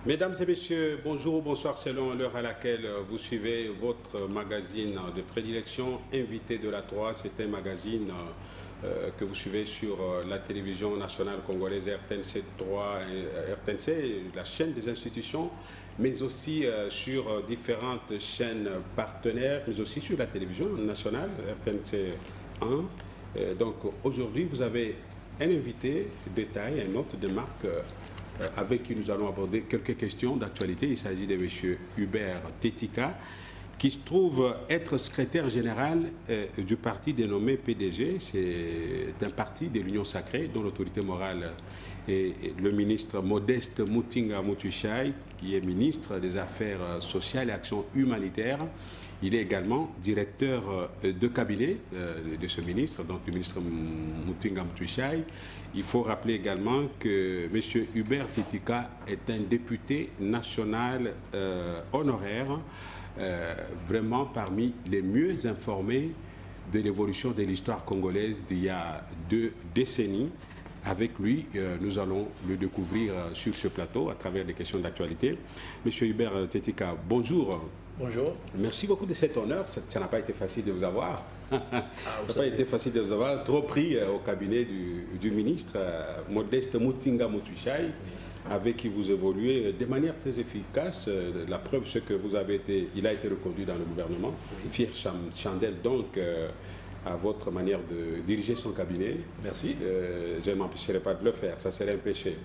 Mesdames et messieurs, bonjour ou bonsoir selon l'heure à laquelle vous suivez votre magazine de prédilection, Invité de la 3. C'est un magazine que vous suivez sur la télévision nationale congolaise RTNC 3, RTNC, la chaîne des institutions, mais aussi sur différentes chaînes partenaires, mais aussi sur la télévision nationale RTNC 1. Donc aujourd'hui, vous avez un invité de taille, un hôte de marque avec qui nous allons aborder quelques questions d'actualité. Il s'agit de M. Hubert Tetika, qui se trouve être secrétaire général du parti dénommé PDG. C'est un parti de l'Union sacrée dont l'autorité morale est le ministre Modeste Mutinga Mutushai, qui est ministre des Affaires sociales et actions humanitaires. Il est également directeur de cabinet de ce ministre, donc le ministre Mutinga Mutushai. Il faut rappeler également que M. Hubert Tetika est un député national honoraire, vraiment parmi les mieux informés de l'évolution de l'histoire congolaise d'il y a 2 décennies. Avec lui, nous allons le découvrir sur ce plateau à travers des questions d'actualité. Monsieur Hubert Tetika, bonjour. Bonjour. Merci beaucoup de cet honneur. Ça n'a pas été facile de vous avoir. Ça n'a pas été facile de vous avoir. Trop pris au cabinet du ministre Modeste Mutinga Mutushai, avec qui vous évoluez de manière très efficace. La preuve, c'est que il a été reconduit dans le gouvernement. Fier chandelle donc à votre manière de diriger son cabinet. Merci. Je ne m'empêcherai pas de le faire, ça serait un péché.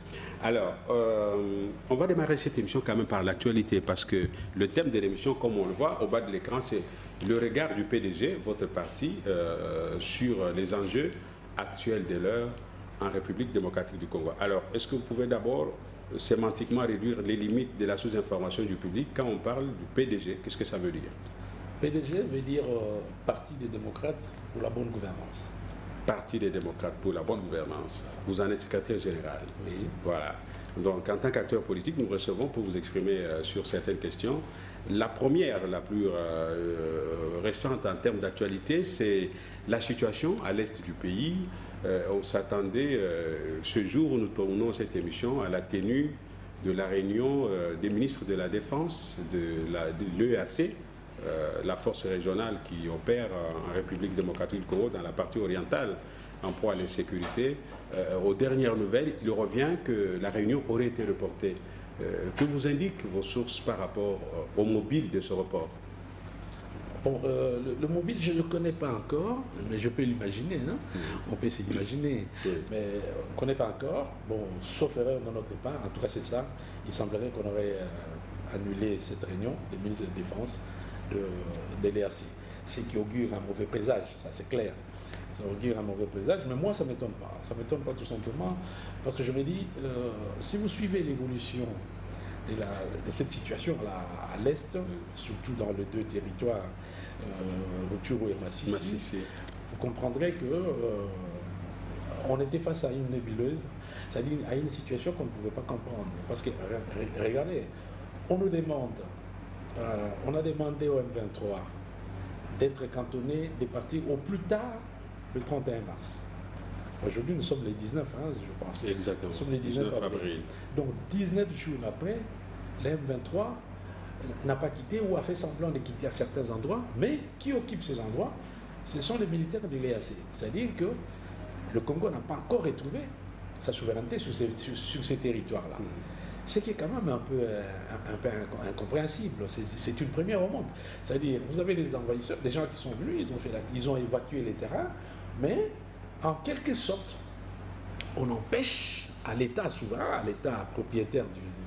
Alors, on va démarrer cette émission quand même par l'actualité, parce que le thème de l'émission, comme on le voit au bas de l'écran, c'est le regard du PDG, votre parti, sur les enjeux actuels de l'heure en République démocratique du Congo. Alors, est-ce que vous pouvez d'abord sémantiquement réduire les limites de la sous-information du public quand on parle du PDG? Qu'est-ce que ça veut dire? PDG veut dire Parti des démocrates pour la bonne gouvernance. Parti des démocrates pour la bonne gouvernance. Vous en êtes secrétaire général. Oui. Voilà. Donc, en tant qu'acteur politique, nous recevons pour vous exprimer sur certaines questions. La première, la plus récente en termes d'actualité, c'est la situation à l'est du pays. On s'attendait, ce jour où nous tournons cette émission, à la tenue de la réunion des ministres de la Défense de l'EAC, la force régionale qui opère en République démocratique du Congo dans la partie orientale en proie à l'insécurité. Aux dernières nouvelles, il revient que la réunion aurait été reportée. Que vous indiquent vos sources par rapport au mobile de ce report? Bon, le mobile, je ne le connais pas encore, mais je peux l'imaginer. Hein? On peut s'imaginer, mais on ne connaît pas encore. Bon, sauf erreur de notre part, en tout cas c'est ça. Il semblerait qu'on aurait annulé cette réunion des ministres de la Défense de l'EAC. Ce qui augure un mauvais présage, ça c'est clair. Ça augure un mauvais présage, mais moi ça ne m'étonne pas. Ça ne m'étonne pas tout simplement parce que je me dis, si vous suivez l'évolution de cette situation-là à l'Est, surtout dans les 2 territoires, Rutshuru et Masisi, vous comprendrez que on était face à une nébuleuse, c'est-à-dire à une situation qu'on ne pouvait pas comprendre. Parce que, regardez, on nous demande, on a demandé au M23 d'être cantonné des partis au plus tard le 31 mars. Aujourd'hui, nous sommes les 19, hein, je pense. Exactement. Nous sommes les 19 avril. Donc, 19 jours après, le M23 n'a pas quitté ou a fait semblant de quitter à certains endroits, mais qui occupe ces endroits? Ce sont les militaires de l'EAC. C'est-à-dire que le Congo n'a pas encore retrouvé sa souveraineté sur ces territoires-là. Ce qui est quand même un peu incompréhensible. C'est une première au monde. C'est-à-dire, vous avez des envahisseurs, des gens qui sont venus, ils ont évacué les terrains, mais en quelque sorte, on empêche à l'État souverain, à l'État propriétaire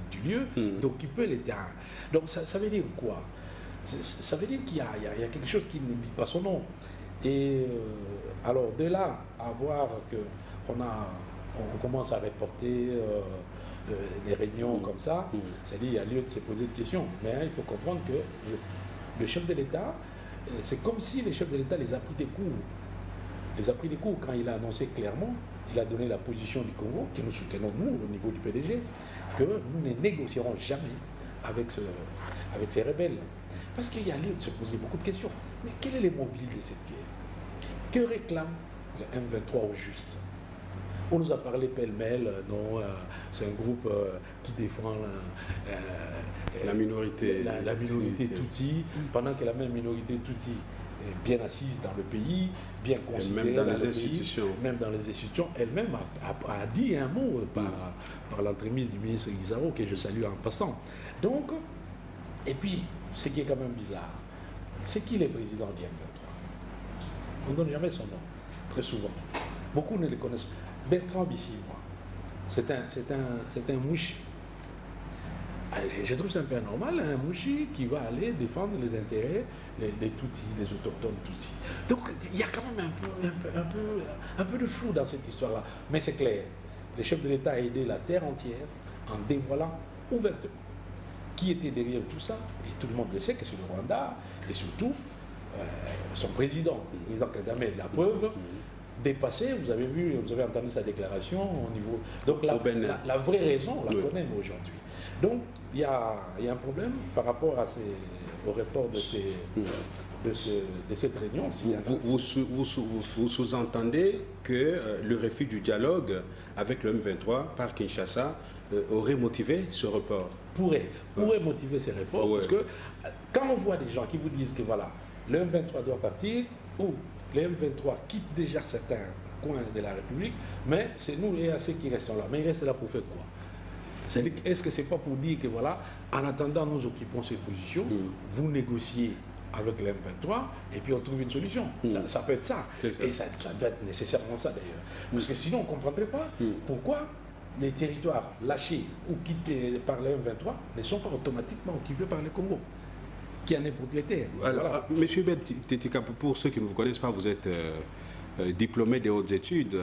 du lieu, d'occuper les terrains. Donc ça veut dire quoi? Ça veut dire qu'il y a quelque chose qui ne dit pas son nom. Et alors de là à voir qu'on commence à reporter des réunions comme ça, c'est-à-dire il y a lieu de se poser des questions. Mais il faut comprendre que le chef de l'État, c'est comme si le chef de l'État les a pris des coups. Les a pris des coups quand il a annoncé clairement, il a donné la position du Congo, que nous soutenons nous au niveau du PDG, que nous ne négocierons jamais avec ces rebelles. Parce qu'il y a lieu de se poser beaucoup de questions. Mais quel est le mobile de cette guerre? Que réclame le M23 au juste? On nous a parlé pêle-mêle, non, c'est un groupe qui défend la minorité, la minorité Tutsi, pendant que la même minorité Tutsi est bien assise dans le pays, bien considérée même dans les institutions. Même dans les institutions, elle-même a dit un mot par l'entremise du ministre Guizaro, que je salue en passant. Donc, et puis, ce qui est quand même bizarre, c'est qui est président du M23. On ne donne jamais son nom, très souvent. Beaucoup ne le connaissent pas. Bertrand Bissier, c'est un mouchi. Je trouve ça un peu anormal, un mouchi qui va aller défendre les intérêts des Tutsis, des autochtones Tutsis. Donc il y a quand même un peu de flou dans cette histoire-là. Mais c'est clair, le chef de l'État a aidé la terre entière en dévoilant ouvertement qui était derrière tout ça. Et tout le monde le sait que c'est le Rwanda, et surtout son président, le président Kagame. La preuve, dépassé, vous avez entendu sa déclaration au niveau... Donc la vraie raison, on la connaît aujourd'hui. Donc il y a un problème par rapport au report de cette réunion. Vous sous-entendez que le refus du dialogue avec le M23 par Kinshasa aurait motivé ce report? Pourrait motiver ce report, parce que quand on voit des gens qui vous disent que voilà, le M23 doit partir, ou le M23 quitte déjà certains coins de la République, mais c'est nous les EAC qui restons là. Mais ils restent là pour faire quoi? Est-ce que c'est pas pour dire que voilà, en attendant nous occupons ces positions, vous négociez avec le M23 et puis on trouve une solution? Ça peut être ça. Et ça doit être nécessairement ça d'ailleurs. Parce que sinon on ne comprendrait pas pourquoi les territoires lâchés ou quittés par le M23 ne sont pas automatiquement occupés par le Congo, qui en est propriétaire. Alors, voilà. Monsieur Tetika, pour ceux qui ne vous connaissent pas, vous êtes diplômé des hautes études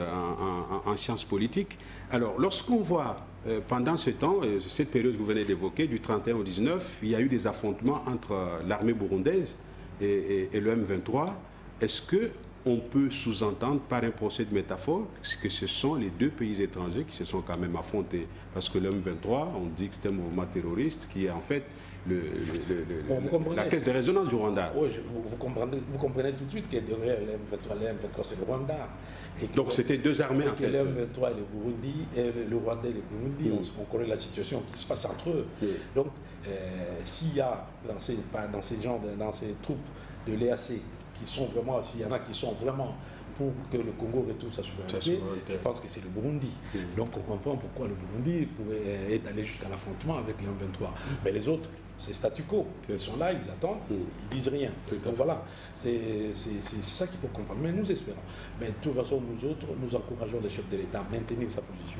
en sciences politiques. Alors, lorsqu'on voit pendant ce temps, cette période que vous venez d'évoquer, du 31 au 19, il y a eu des affrontements entre l'armée burundaise et le M23. Est-ce qu'on peut sous-entendre par un procès de métaphore que ce sont les deux pays étrangers qui se sont quand même affrontés? Parce que le M23, on dit que c'est un mouvement terroriste qui est en fait la caisse de résonance du Rwanda. Oui, vous comprenez tout de suite que derrière le M23, c'est le Rwanda. Donc c'était deux armées en fait. Le M23 et le Burundi, le Rwanda et le Burundi, on connaît la situation qui se passe entre eux. Donc s'il y a dans ces troupes de l'EAC qui sont vraiment, s'il y en a qui sont vraiment pour que le Congo retrouve sa souveraineté, je pense que c'est le Burundi. Donc on comprend pourquoi le Burundi pouvait être allé jusqu'à l'affrontement avec le M23. Mais les autres, c'est statu quo. Ils sont là, ils attendent, ils disent rien. Donc voilà, c'est ça qu'il faut comprendre. Mais nous espérons. Mais de toute façon, nous autres, nous encourageons le chef de l'État à maintenir sa position.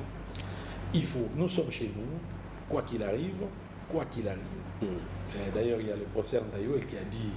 Nous sommes chez nous, quoi qu'il arrive, quoi qu'il arrive. D'ailleurs, il y a le professeur Ndayoel qui a dit,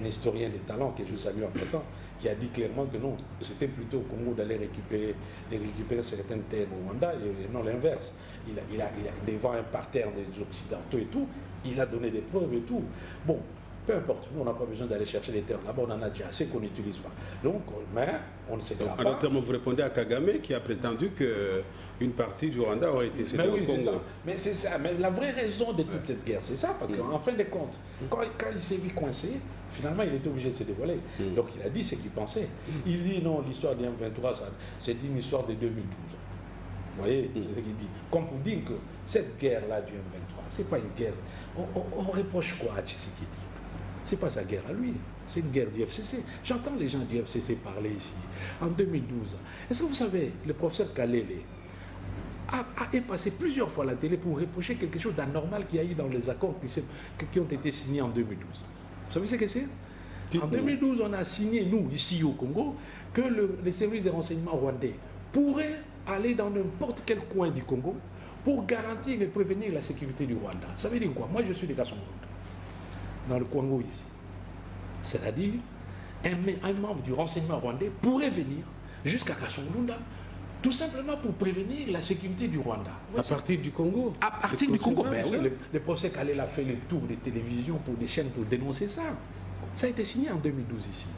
un historien de talent que je salue en passant, qui a dit clairement que non, c'était plutôt au Congo d'aller récupérer certaines terres au Rwanda et non l'inverse. Il a devant un parterre des Occidentaux et tout, il a donné des preuves et tout. Bon, peu importe, nous on n'a pas besoin d'aller chercher les terres là-bas, on en a déjà assez qu'on n'utilise pas. Donc, mais on ne sait pas. En termes, vous répondez à Kagame qui a prétendu qu'une partie du Rwanda aurait été cédée au Congo. Mais c'est ça, mais la vraie raison de toute cette guerre, c'est ça, parce qu'en fin de compte, quand il s'est vu coincé, finalement, il était obligé de se dévoiler. Donc, il a dit ce qu'il pensait. Il dit non, l'histoire du M23, c'est une histoire de 2012. Vous voyez, c'est ce qu'il dit. Comme pour dire que cette guerre-là du M23, c'est pas une guerre. On reproche quoi à Tshisekedi? C'est pas sa guerre à lui. C'est une guerre du FCC. J'entends les gens du FCC parler ici. En 2012, est-ce que vous savez, le professeur Kalele est passé plusieurs fois à la télé pour reprocher quelque chose d'anormal qu'il y a eu dans les accords qui ont été signés en 2012. Vous savez ce que c'est? En 2012, on a signé, nous, ici au Congo, que les services de renseignement rwandais pourraient aller dans n'importe quel coin du Congo pour garantir et prévenir la sécurité du Rwanda. Ça veut dire quoi? Moi, je suis de Kasongo, dans le Congo ici. C'est-à-dire, un membre du renseignement rwandais pourrait venir jusqu'à Kasongo, tout simplement pour prévenir la sécurité du Rwanda. À partir du Congo? À partir du Congo. Ben oui, le professeur Kalel a fait le tour des télévisions pour des chaînes pour dénoncer ça. Ça a été signé en 2012 ici.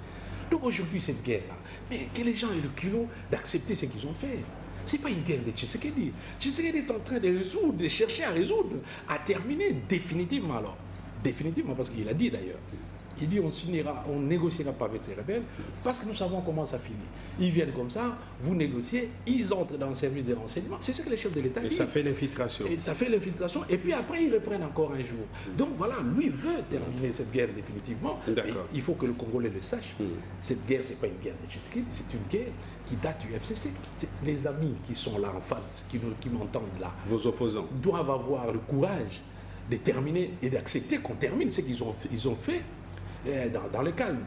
Donc aujourd'hui, cette guerre-là, mais que les gens aient le culot d'accepter ce qu'ils ont fait. Ce n'est pas une guerre de Tshisekedi. Tshisekedi est en train de résoudre, de chercher à résoudre, à terminer définitivement alors. Définitivement, parce qu'il a dit d'ailleurs. Il dit on négociera pas avec ces rebelles parce que nous savons comment ça finit. Ils viennent comme ça, vous négociez, ils entrent dans le service des renseignements. C'est ce que les chefs de l'État disent. Et ça fait l'infiltration. Et ça fait l'infiltration. Et puis après, ils reprennent encore un jour. Donc voilà, lui veut terminer cette guerre définitivement. Et il faut que le Congolais le sache. Cette guerre, ce n'est pas une guerre de Tshisekedi, c'est une guerre qui date du FCC. Les amis qui sont là en face, qui m'entendent là, vos opposants, doivent avoir le courage de terminer et d'accepter qu'on termine ce qu'ils ont fait dans le calme,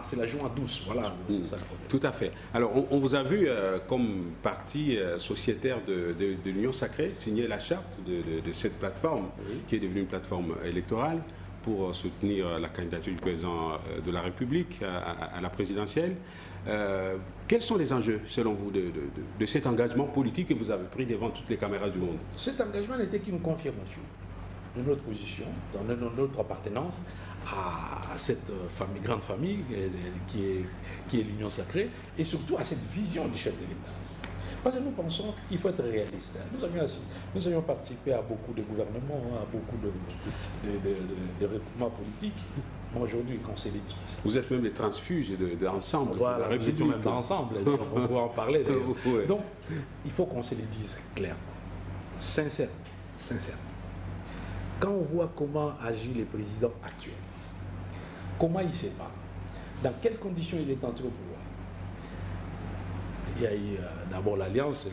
c'est la joie douce, voilà, c'est ça le problème. Tout à fait. Alors, on vous a vu comme parti sociétaire de l'Union Sacrée signer la charte de cette plateforme, qui est devenue une plateforme électorale pour soutenir la candidature du président de la République à la présidentielle. Quels sont les enjeux, selon vous, de cet engagement politique que vous avez pris devant toutes les caméras du monde? Cet engagement n'était qu'une confirmation de notre position, de notre appartenance à cette grande famille qui est l'Union Sacrée, et surtout à cette vision du chef de l'État. Parce que nous pensons qu'il faut être réaliste. Nous avions participé à beaucoup de gouvernements, à beaucoup de regroupements politiques. Moi, aujourd'hui, qu'on se les dise. Vous êtes même les transfuges d'ensemble. Voilà, nous étions même ensemble. On va en parler. Ouais. Donc, il faut qu'on se les dise clairement. Sincèrement. Quand on voit comment agit le président actuel, comment il se bat, dans quelles conditions il est entré au pouvoir. Il y a eu d'abord l'alliance,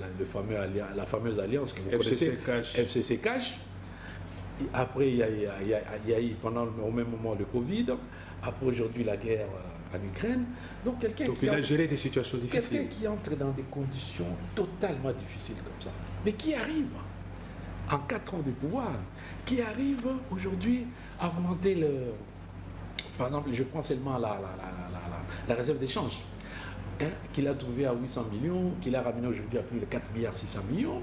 la fameuse alliance que vous connaissez, FCC Cash. Après, il y a eu au même moment le Covid. Après, aujourd'hui, la guerre en Ukraine. Donc, il a géré des situations difficiles. Quelqu'un qui entre dans des conditions totalement difficiles comme ça, mais qui arrive en 4 ans de pouvoir, qui arrive aujourd'hui à augmenter par exemple, je prends seulement la réserve d'échange, qu'il a trouvé à 800 millions, qu'il a ramené aujourd'hui à plus de 4 milliards 600 millions.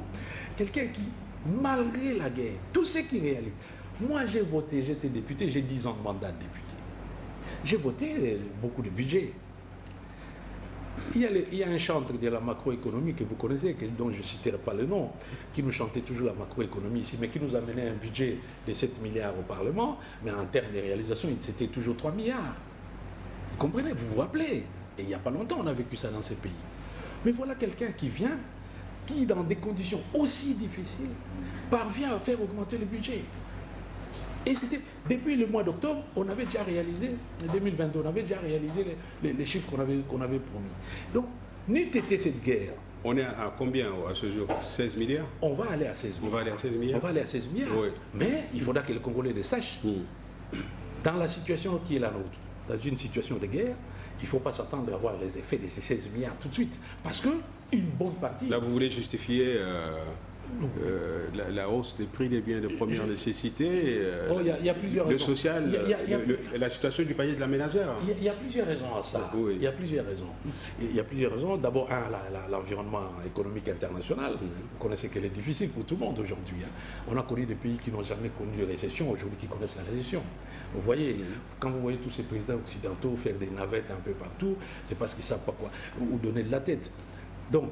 Quelqu'un qui, malgré la guerre, tout ce qu'il réalise. Moi, j'ai voté, j'étais député, j'ai 10 ans de mandat de député. J'ai voté beaucoup de budget. Il y a un chantre de la macroéconomie que vous connaissez, dont je ne citerai pas le nom, qui nous chantait toujours la macroéconomie ici, mais qui nous amenait un budget de 7 milliards au Parlement, mais en termes de réalisation, c'était toujours 3 milliards. Vous comprenez, vous vous rappelez? Et il n'y a pas longtemps, on a vécu ça dans ces pays. Mais voilà quelqu'un qui vient, qui, dans des conditions aussi difficiles, parvient à faire augmenter le budget. Et c'était, depuis le mois d'octobre, on avait déjà réalisé, en 2022, on avait déjà réalisé les chiffres qu'on avait promis. Donc, n'eût été cette guerre. On est à combien à ce jour? 16 milliards? On va aller à 16 milliards. On va aller à 16 milliards? On va aller à 16 milliards. Oui. Mais il faudra que les Congolais le sachent. Dans la situation qui est la nôtre, dans une situation de guerre, il ne faut pas s'attendre à voir les effets de ces 16 milliards tout de suite. Parce qu'une bonne partie... Là, vous voulez justifier la hausse des prix des biens de première nécessité, y a plusieurs raisons. Le social, la situation du panier de la ménagère. Il y a plusieurs raisons à ça. Oui. Il y a plusieurs raisons. D'abord, l'environnement économique international. Vous connaissez qu'elle est difficile pour tout le monde aujourd'hui. On a connu des pays qui n'ont jamais connu de récession, aujourd'hui qui connaissent la récession. Vous voyez, quand vous voyez tous ces présidents occidentaux faire des navettes un peu partout, c'est parce qu'ils ne savent pas quoi, ou donner de la tête. Donc,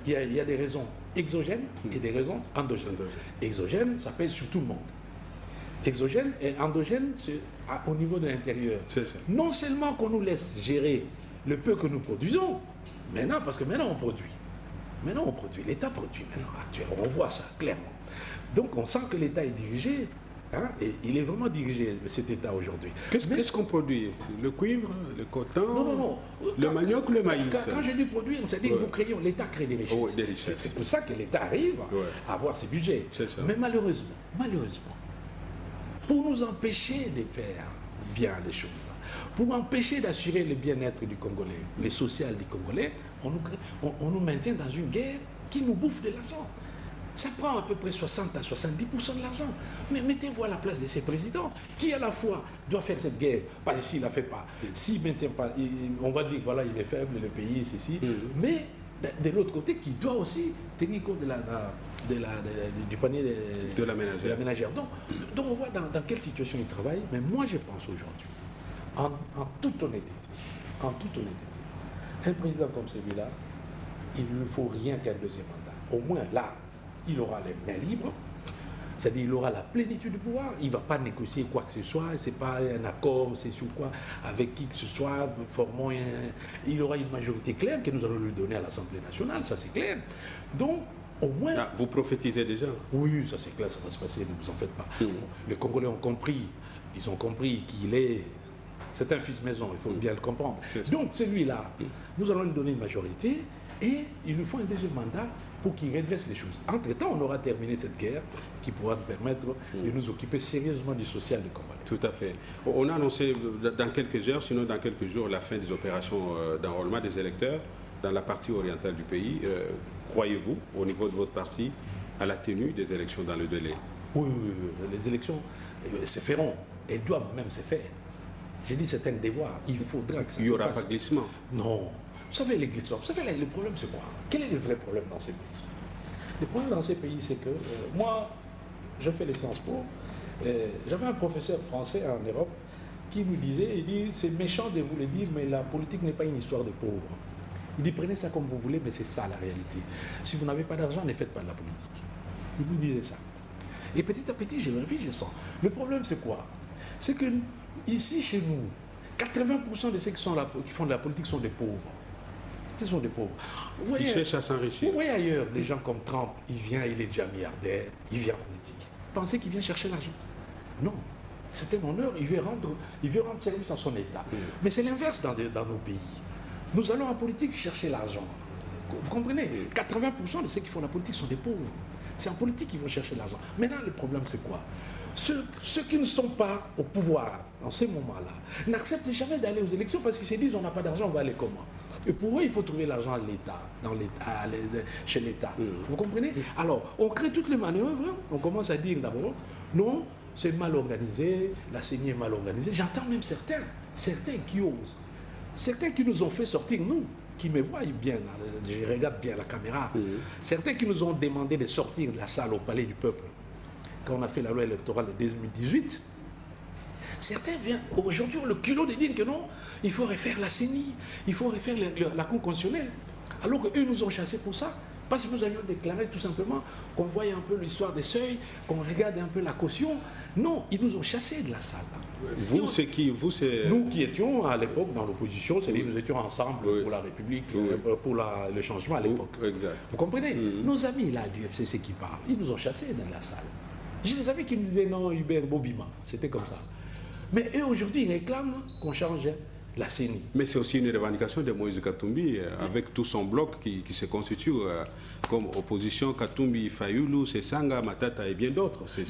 il y a des raisons exogènes et des raisons endogènes. Exogènes, ça pèse sur tout le monde. Exogène et endogène, c'est au niveau de l'intérieur. Non seulement qu'on nous laisse gérer le peu que nous produisons, maintenant, parce que maintenant on produit. L'État produit maintenant, actuellement. On voit ça clairement. Donc on sent que l'État est dirigé. Et il est vraiment dirigé, cet État aujourd'hui. Qu'est-ce qu'on produit? Le cuivre, le coton, non. Le manioc, le maïs? Quand je dis produire, c'est-à-dire que nous créons, l'État crée des richesses. C'est pour ça que l'État arrive à avoir ses budgets. Mais malheureusement, pour nous empêcher de faire bien les choses, pour empêcher d'assurer le bien-être du Congolais, le social du Congolais, on nous maintient dans une guerre qui nous bouffe de l'argent. Ça prend à peu près 60 à 70% de l'argent. Mais mettez-vous à la place de ces présidents qui, à la fois, doit faire cette guerre. Parce que s'il ne la fait pas, s'il ne maintient pas, on va dire voilà, il est faible, le pays, ceci. Mais de l'autre côté, qui doit aussi tenir compte du panier de la ménagère. Donc on voit dans quelle situation il travaille. Mais moi, je pense aujourd'hui, en toute honnêteté, un président comme celui-là, il ne faut rien qu'un deuxième mandat. Au moins là, il aura les mains libres C'est-à-dire qu'il aura la plénitude du pouvoir, il ne va pas négocier quoi que ce soit, ce n'est pas un accord, c'est sur quoi, avec qui que ce soit, il aura une majorité claire que nous allons lui donner à l'Assemblée nationale, ça c'est clair. Donc, au moins... Ah, vous prophétisez déjà? Oui, ça c'est clair, ça va se passer, ne vous en faites pas. Les Congolais ont compris, ils ont compris qu'il est... C'est un fils maison, il faut bien le comprendre. Donc celui-là, nous allons lui donner une majorité et il lui faut un deuxième mandat pour qu'il redresse les choses. Entre-temps, on aura terminé cette guerre qui pourra nous permettre de nous occuper sérieusement du social du Congolais. Tout à fait. On a annoncé dans quelques heures, sinon dans quelques jours, la fin des opérations d'enrôlement des électeurs dans la partie orientale du pays. Croyez-vous, au niveau de votre parti, à la tenue des élections dans le délai? Oui, les élections se feront. Elles doivent même se faire. J'ai dit c'est un devoir. Il faudra que ça se fasse. Il n'y aura pas de glissement? Non. Vous savez, les glissements, vous savez, le problème c'est quoi? Quel est le vrai problème dans ces pays? Le problème dans ces pays, c'est que moi, je fais les Sciences Po. J'avais un professeur français en Europe qui nous disait, il dit, c'est méchant de vous le dire, mais la politique n'est pas une histoire de pauvres. Il dit, prenez ça comme vous voulez, mais c'est ça la réalité. Si vous n'avez pas d'argent, ne faites pas de la politique. Il vous disait ça. Et petit à petit, j'ai vu, je sens. Le problème, c'est quoi? C'est que ici, chez nous, 80% de ceux qui font de la politique sont des pauvres. Ce sont des pauvres. Vous voyez, ils cherchent à s'enrichir. Vous voyez ailleurs, les gens comme Trump, il vient, il est déjà milliardaire, il vient en politique. Vous pensez qu'il vient chercher l'argent? Non. C'est un honneur, il veut rendre service à son État. Mais c'est l'inverse dans nos pays. Nous allons en politique chercher l'argent. Vous comprenez? 80% de ceux qui font la politique sont des pauvres. C'est en politique qu'ils vont chercher l'argent. Maintenant, le problème, c'est quoi? Ceux qui ne sont pas au pouvoir, en ce moment-là, n'acceptent jamais d'aller aux élections parce qu'ils se disent on n'a pas d'argent, on va aller comment? Et pour eux, il faut trouver l'argent à l'État, chez l'État. Vous comprenez? Alors, on crée toutes les manœuvres, on commence à dire d'abord, non, c'est mal organisé, la CENI est mal organisée. J'entends même certains qui osent, certains qui nous ont fait sortir, nous, qui me voient bien, je regarde bien la caméra, certains qui nous ont demandé de sortir de la salle au Palais du Peuple, quand on a fait la loi électorale de 2018, certains viennent aujourd'hui ont le culot de dire que non, il faut refaire la CENI, il faut refaire la Cour constitutionnelle. Alors qu'eux nous ont chassés pour ça, parce que nous avions déclaré tout simplement qu'on voyait un peu l'histoire des seuils, qu'on regardait un peu la caution. Non, ils nous ont chassés de la salle. Vous, c'est qui? Vous, c'est... Nous qui étions à l'époque dans l'opposition, c'est-à-dire nous étions ensemble pour la République, pour le changement à l'époque. Exact. Vous comprenez? Nos amis là du FCC qui parlent, ils nous ont chassés de la salle. J'ai des amis qui me disaient non, Hubert Bobima, c'était comme ça. Mais eux aujourd'hui, ils réclament qu'on change la CENI. Mais c'est aussi une revendication de Moïse Katumbi, avec tout son bloc qui se constitue comme opposition, Katumbi, Fayoulou, Sessanga, Matata et bien d'autres. C'est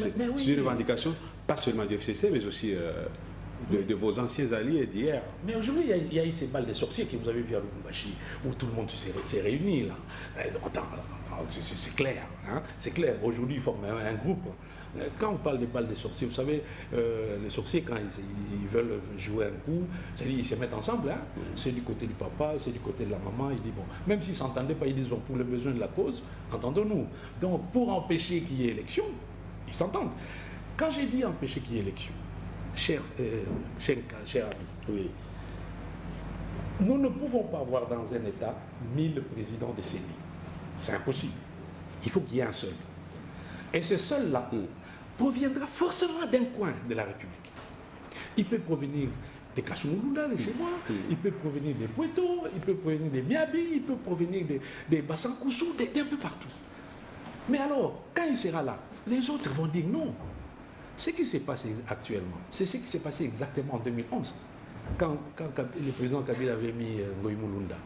une revendication, pas seulement du FCC, mais aussi de vos anciens alliés d'hier. Mais aujourd'hui, il y a eu ces balles de sorciers que vous avez vu à Lubumbashi, où tout le monde s'est réuni là. C'est clair, hein? C'est clair. Aujourd'hui, ils forment un groupe. Quand on parle des balles de sorciers, vous savez, les sorciers, quand ils veulent jouer un coup, c'est-à-dire ils se mettent ensemble, hein? C'est du côté du papa, c'est du côté de la maman, ils disent, bon, même s'ils ne s'entendaient pas, ils disent, bon, pour le besoin de la cause, entendons-nous. Donc, pour empêcher qu'il y ait élection, ils s'entendent. Quand j'ai dit empêcher qu'il y ait élection, cher ami, nous ne pouvons pas avoir dans un État 1000 présidents de CENI. C'est impossible. Il faut qu'il y ait un seul. Et ce seul-là proviendra forcément d'un coin de la République. Il peut provenir des Kasumulunda, de chez moi, il peut provenir des Puerto, il peut provenir des Miabi, il peut provenir des Bassankoussou, d'un peu partout. Mais alors, quand il sera là, les autres vont dire non. Ce qui s'est passé actuellement, c'est ce qui s'est passé exactement en 2011, quand le président Kabila avait mis Ngoï Mulunda.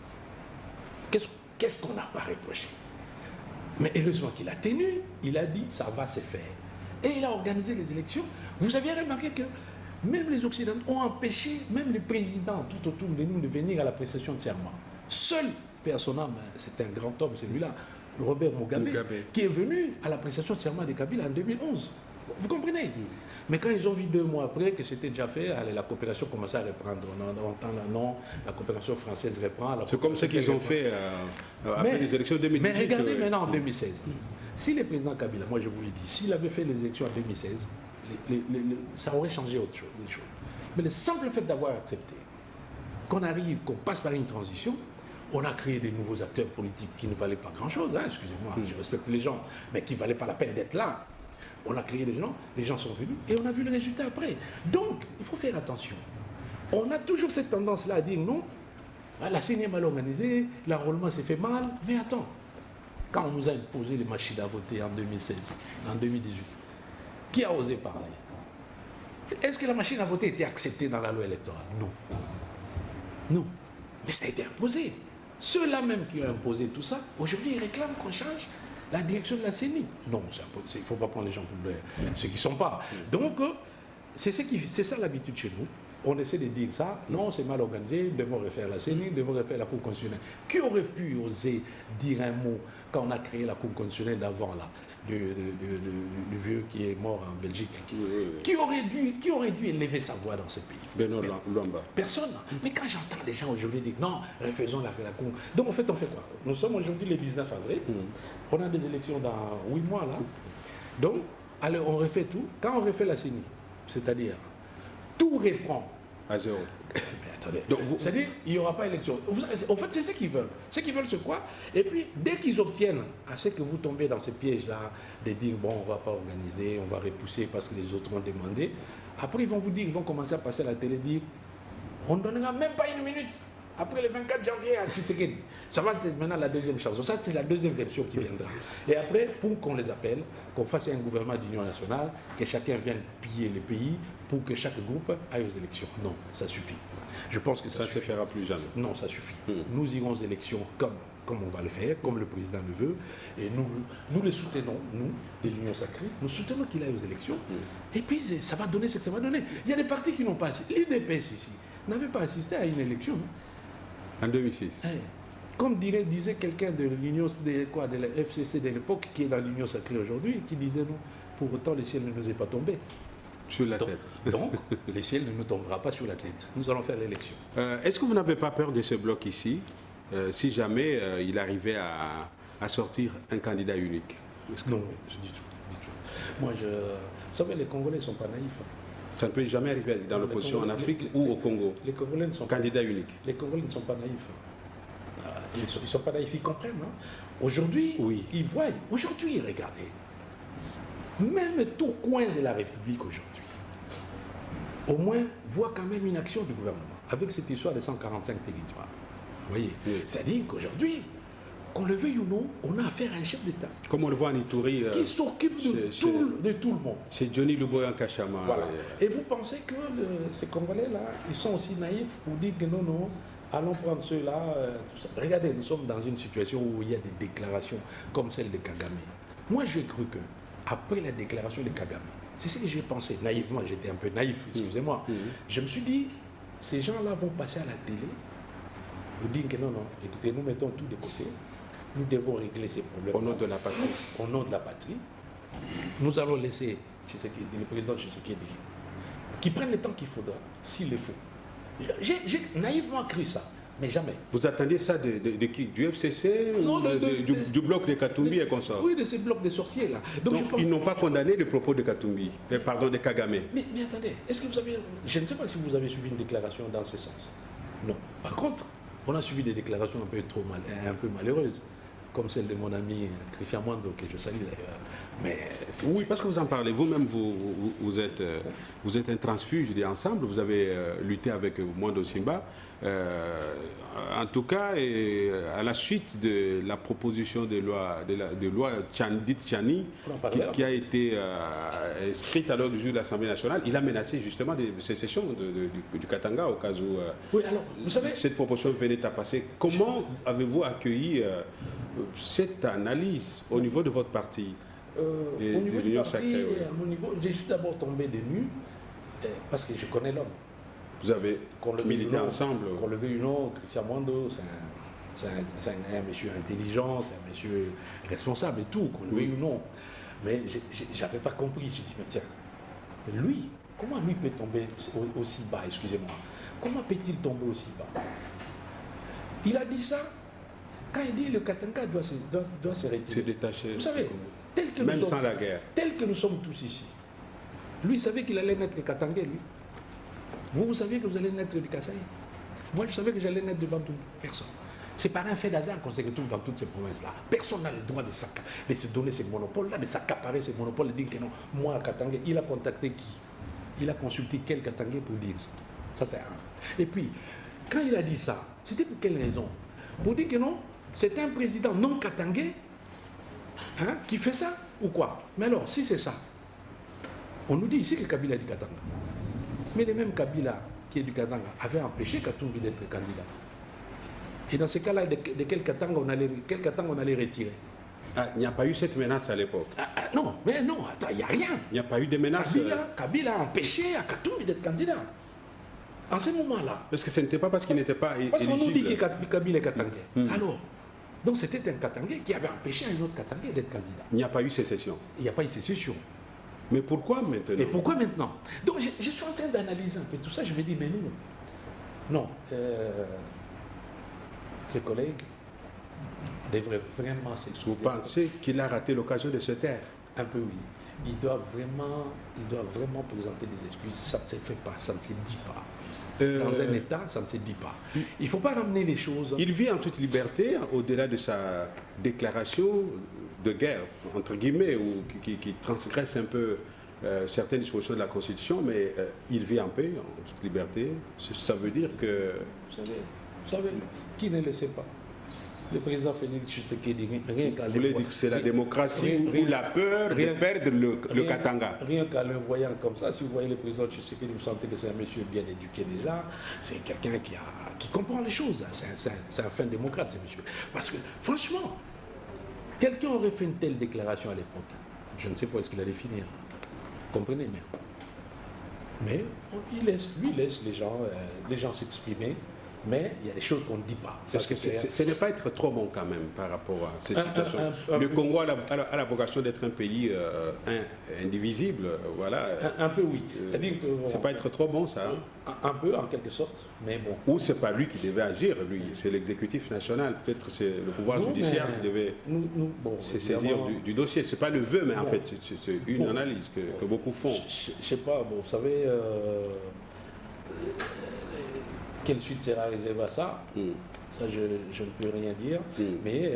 Qu'est-ce qu'on n'a pas reproché? Mais heureusement qu'il a tenu, il a dit ça va se faire. Et il a organisé les élections. Vous aviez remarqué que même les Occidentaux ont empêché même les présidents tout autour de nous de venir à la prestation de serment. Seul personnage, c'est un grand homme celui-là, Robert Mugabe, qui est venu à la prestation de serment de Kabila en 2011. Vous comprenez? Mais quand ils ont vu 2 mois après que c'était déjà fait, allez, la coopération commençait à reprendre. On entend le nom, la coopération française reprend. C'est comme ce qu'ils ont fait après les élections de 2018. Mais regardez maintenant en 2016. Si le président Kabila, moi je vous l'ai dit, s'il avait fait les élections en 2016, ça aurait changé autre chose, des choses. Mais le simple fait d'avoir accepté qu'on arrive, qu'on passe par une transition, on a créé des nouveaux acteurs politiques qui ne valaient pas grand-chose, hein, excusez-moi, je respecte les gens, mais qui ne valaient pas la peine d'être là. on a créé les gens sont venus et on a vu le résultat après. Donc, il faut faire attention. On a toujours cette tendance-là à dire non, la CENI est mal organisée, l'enrôlement s'est fait mal, mais attends, quand on nous a imposé les machines à voter en 2016, en 2018, qui a osé parler? Est-ce que la machine à voter était acceptée dans la loi électorale? Non. Non. Mais ça a été imposé. Ceux-là même qui ont imposé tout ça, aujourd'hui, ils réclament qu'on change la direction de la CENI. Non, il ne faut pas prendre les gens pour ceux qui ne sont pas. Donc, c'est ça l'habitude chez nous. On essaie de dire ça. Non, c'est mal organisé, nous devons refaire la CENI, nous devons refaire la Cour constitutionnelle. Qui aurait pu oser dire un mot quand on a créé la Cour constitutionnelle d'avant, là, du vieux qui est mort en Belgique? Qui aurait dû élever sa voix dans ce pays? Benoît Lwamba. Personne. Mais quand j'entends des gens aujourd'hui dire non, refaisons la Cour. Donc en fait, on fait quoi? Nous sommes aujourd'hui le 19 avril. On a des élections dans 8 mois là. Donc, allez, on refait tout. Quand on refait la CENI, c'est-à-dire tout reprend à zéro. Mais attendez, c'est-à-dire il n'y aura pas élection. En fait, c'est ce qu'ils veulent. Ce qu'ils veulent, c'est quoi? Et puis, dès qu'ils obtiennent à ce que vous tombez dans ces pièges-là, de dire bon, on ne va pas organiser, on va repousser parce que les autres ont demandé, après ils vont vous dire, ils vont commencer à passer à la télé, dire on ne donnera même pas une minute après le 24 janvier à Tshisekedi. Ça va être maintenant la deuxième chance. Ça, c'est la deuxième version qui viendra. Et après, pour qu'on les appelle, qu'on fasse un gouvernement d'union nationale, que chacun vienne piller le pays pour que chaque groupe aille aux élections. Non, ça suffit. Je pense que ça ne se fera plus jamais. Non, ça suffit. Nous irons aux élections comme on va le faire, comme le président le veut, et nous les soutenons, nous, de l'Union sacrée, nous soutenons qu'il aille aux élections, et puis ça va donner ce que ça va donner. Il y a des partis qui n'ont pas assisté. L'UDPS ici n'avait pas assisté à une élection. En 2006. Comme disait quelqu'un de l'Union, de la FCC de l'époque, qui est dans l'Union sacrée aujourd'hui, qui disait non, pour autant le ciel ne nous est pas tombé. Sur la tête. Donc, le ciel ne nous tombera pas sur la tête. Nous allons faire l'élection. Est-ce que vous n'avez pas peur de ce bloc ici, si jamais il arrivait à sortir un candidat unique? Non, du tout. Moi, vous savez, les Congolais ne sont pas naïfs. Ça ne peut jamais arriver dans l'opposition en Afrique ou au Congo. Les Congolais ne sont candidat unique. Les Congolais ne sont pas naïfs. Ils ne sont pas naïfs, ils comprennent. Hein? Aujourd'hui, oui. Ils voient. Aujourd'hui, regardez. Même tout coin de la République aujourd'hui, au moins, voit quand même une action du gouvernement avec cette histoire de 145 territoires. Vous voyez? Oui. C'est-à-dire qu'aujourd'hui, qu'on le veuille ou non, on a affaire à un chef d'État. Comme on le voit en Ituri. Qui s'occupe de tout le monde. C'est Johnny Luboya Kachama. Voilà. Et vous pensez que ces Congolais-là, ils sont aussi naïfs pour dire que non, allons prendre ceux-là, tout ça. Regardez, nous sommes dans une situation où il y a des déclarations comme celle de Kagame. Moi, j'ai cru que, après la déclaration de Kagame, c'est ce que j'ai pensé, naïvement, j'étais un peu naïf, excusez-moi. Je me suis dit, ces gens-là vont passer à la télé, vous dire que non, écoutez, nous mettons tout de côté, nous devons régler ces problèmes. Au nom de la patrie. Au nom de la patrie. Nous allons laisser le président Tshisekedi qui prenne le temps qu'il faudra, s'il le faut. J'ai naïvement cru ça, mais jamais. Vous attendiez ça de qui? Du FCC ou du bloc de Katumbi et consorts? Oui, de ces blocs de sorciers-là. Donc ils n'ont pas condamné les propos de Katumbi, pardon, de Kagame. Mais attendez, est-ce que vous avez... Je ne sais pas si vous avez suivi une déclaration dans ce sens. Non. Par contre, on a suivi des déclarations un peu malheureuses, comme celle de mon ami Christian Mwando, que je salue d'ailleurs. Mais oui, parce que vous en parlez. Vous-même, vous êtes un transfuge ensemble. Vous avez lutté avec Mwando Simba. En tout cas, à la suite de la proposition de loi dite Tchani, qui a été inscrite à l'ordre du jour de l'Assemblée nationale, il a menacé justement de sécession du Katanga au cas où oui, alors, vous savez, cette proposition venait à passer. Comment avez-vous accueilli cette analyse au niveau de votre parti? Au niveau du parti, je suis d'abord tombé de nu parce que je connais l'homme. Vous avez milité ensemble. Qu'on le veuille ou non, Christian Mwando, c'est un monsieur intelligent, c'est un monsieur responsable et tout, qu'on le veuille ou non. Mais je n'avais pas compris. J'ai dit, mais tiens, lui, comment lui peut tomber aussi bas, excusez-moi? Comment peut-il tomber aussi bas? Il a dit ça quand il dit le Katanga doit se retirer. Se détacher. Vous savez, même sans la guerre. Tel que nous sommes tous ici. Lui, il savait qu'il allait naître le Katanga, lui. Vous saviez que vous allez naître du Kasaï. Moi, je savais que j'allais naître de Bantou. Personne. C'est par un fait d'hasard qu'on se retrouve dans toutes ces provinces-là. Personne n'a le droit de se donner ces monopoles-là, de s'accaparer ces monopoles, de dire que non, moi, à Katangé, il a contacté qui? Il a consulté quel Katangé pour dire ça? Ça, c'est un. Et puis, quand il a dit ça, c'était pour quelle raison? Pour dire que non, c'est un président non Katangé qui fait ça ou quoi? Mais alors, si c'est ça, on nous dit ici que Kabila est du Katanga. Mais les mêmes Kabila qui est du Katanga avaient empêché Katumbi d'être candidat. Et dans ces cas-là, de quel Katanga on allait retirer? Ah, il n'y a pas eu cette menace à l'époque. Non, mais non, attends, il n'y a rien. Il n'y a pas eu de menace. Kabila a empêché à Katumbi d'être candidat. En ce moment-là. Parce que ce n'était pas parce qu'il n'était pas éligible. Parce qu'on nous dit que Kabila est Katangé. Alors, donc c'était un Katangé qui avait empêché un autre Katangé d'être candidat. Il n'y a pas eu sécession. Il n'y a pas eu sécession. Mais pourquoi maintenant? Et pourquoi maintenant? Donc je suis en train d'analyser un peu tout ça, je me dis, mais nous, non, les collègues devraient vraiment s'excuser. Vous pensez qu'il a raté l'occasion de se taire? Un peu oui. Il doit vraiment présenter des excuses. Ça ne se fait pas, ça ne se dit pas. Dans un État, ça ne se dit pas. Il ne faut pas ramener les choses. Il vit en toute liberté, au-delà de sa déclaration de guerre, entre guillemets, ou qui transgresse un peu certaines dispositions de la Constitution, mais il vit en paix, en toute liberté. Ça veut dire que... Vous savez, qui ne le sait pas? Le président Félix Tshisekedi, rien qu'à Vous voulez dire que c'est la démocratie ou la peur de perdre le Katanga? Rien qu'à le voyant comme ça, si vous voyez le président Tshisekedi, vous sentez que c'est un monsieur bien éduqué déjà, c'est quelqu'un qui comprend les choses. C'est un fin démocrate, ce monsieur. Parce que, franchement, quelqu'un aurait fait une telle déclaration à l'époque. Je ne sais pas où est-ce qu'il allait finir. Vous comprenez bien. Mais lui laisse les gens s'exprimer. Mais il y a des choses qu'on ne dit pas. Parce que ce n'est pas être trop bon quand même par rapport à cette situation. Le Congo a la vocation d'être un pays indivisible. Voilà. Un peu oui. C'est-à-dire que c'est pas être trop bon ça. Un peu en quelque sorte, mais bon. Ou c'est pas lui qui devait agir, lui. C'est l'exécutif national. Peut-être c'est le pouvoir judiciaire qui devait se saisir du dossier. C'est pas le vœu, mais en fait c'est une analyse que beaucoup font. Je sais pas. Bon, vous savez. Quelle suite sera réservée à ça? Ça, je ne peux rien dire. Mais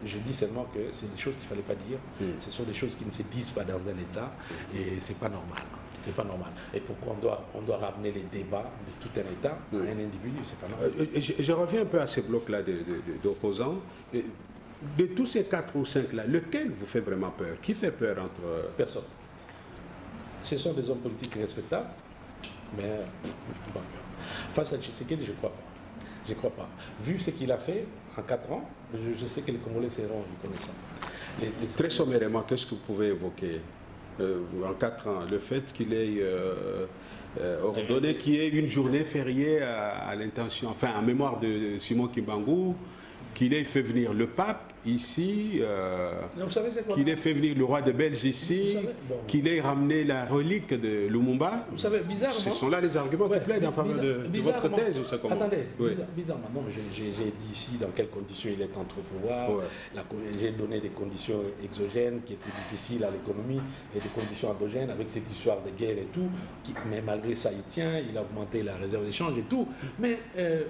je dis seulement que c'est des choses qu'il ne fallait pas dire. Ce sont des choses qui ne se disent pas dans un État. Et ce n'est pas normal. C'est pas normal. Et pourquoi on doit ramener les débats de tout un État à un individu? C'est pas normal. Je reviens un peu à ces blocs-là d'opposants. De tous ces 4 ou 5-là, lequel vous fait vraiment peur? Qui fait peur entre... Personne. Ce sont des hommes politiques respectables. Mais bon, face à Tshisekedi, je ne crois pas. Je ne crois pas. Vu ce qu'il a fait en 4 ans, je sais que les Congolais seront reconnaissants. Très sommairement, qu'est-ce que vous pouvez évoquer en 4 ans? Le fait qu'il ait ordonné qu'il y ait une journée fériée à l'intention, enfin en mémoire de Simon Kimbangu, qu'il ait fait venir le pape ici, qu'il ait fait venir le roi de Belge ici, qu'il ait ramené la relique de Lumumba. Vous savez, bizarrement... Ce sont là les arguments qui plaident en faveur de votre thèse. Ou ça, comment? Attendez, bizarrement, non, j'ai dit ici dans quelles conditions il est entre pouvoir. J'ai donné des conditions exogènes qui étaient difficiles à l'économie et des conditions endogènes avec cette histoire de guerre et tout. Mais malgré ça, il tient, il a augmenté la réserve d'échange et tout. Mais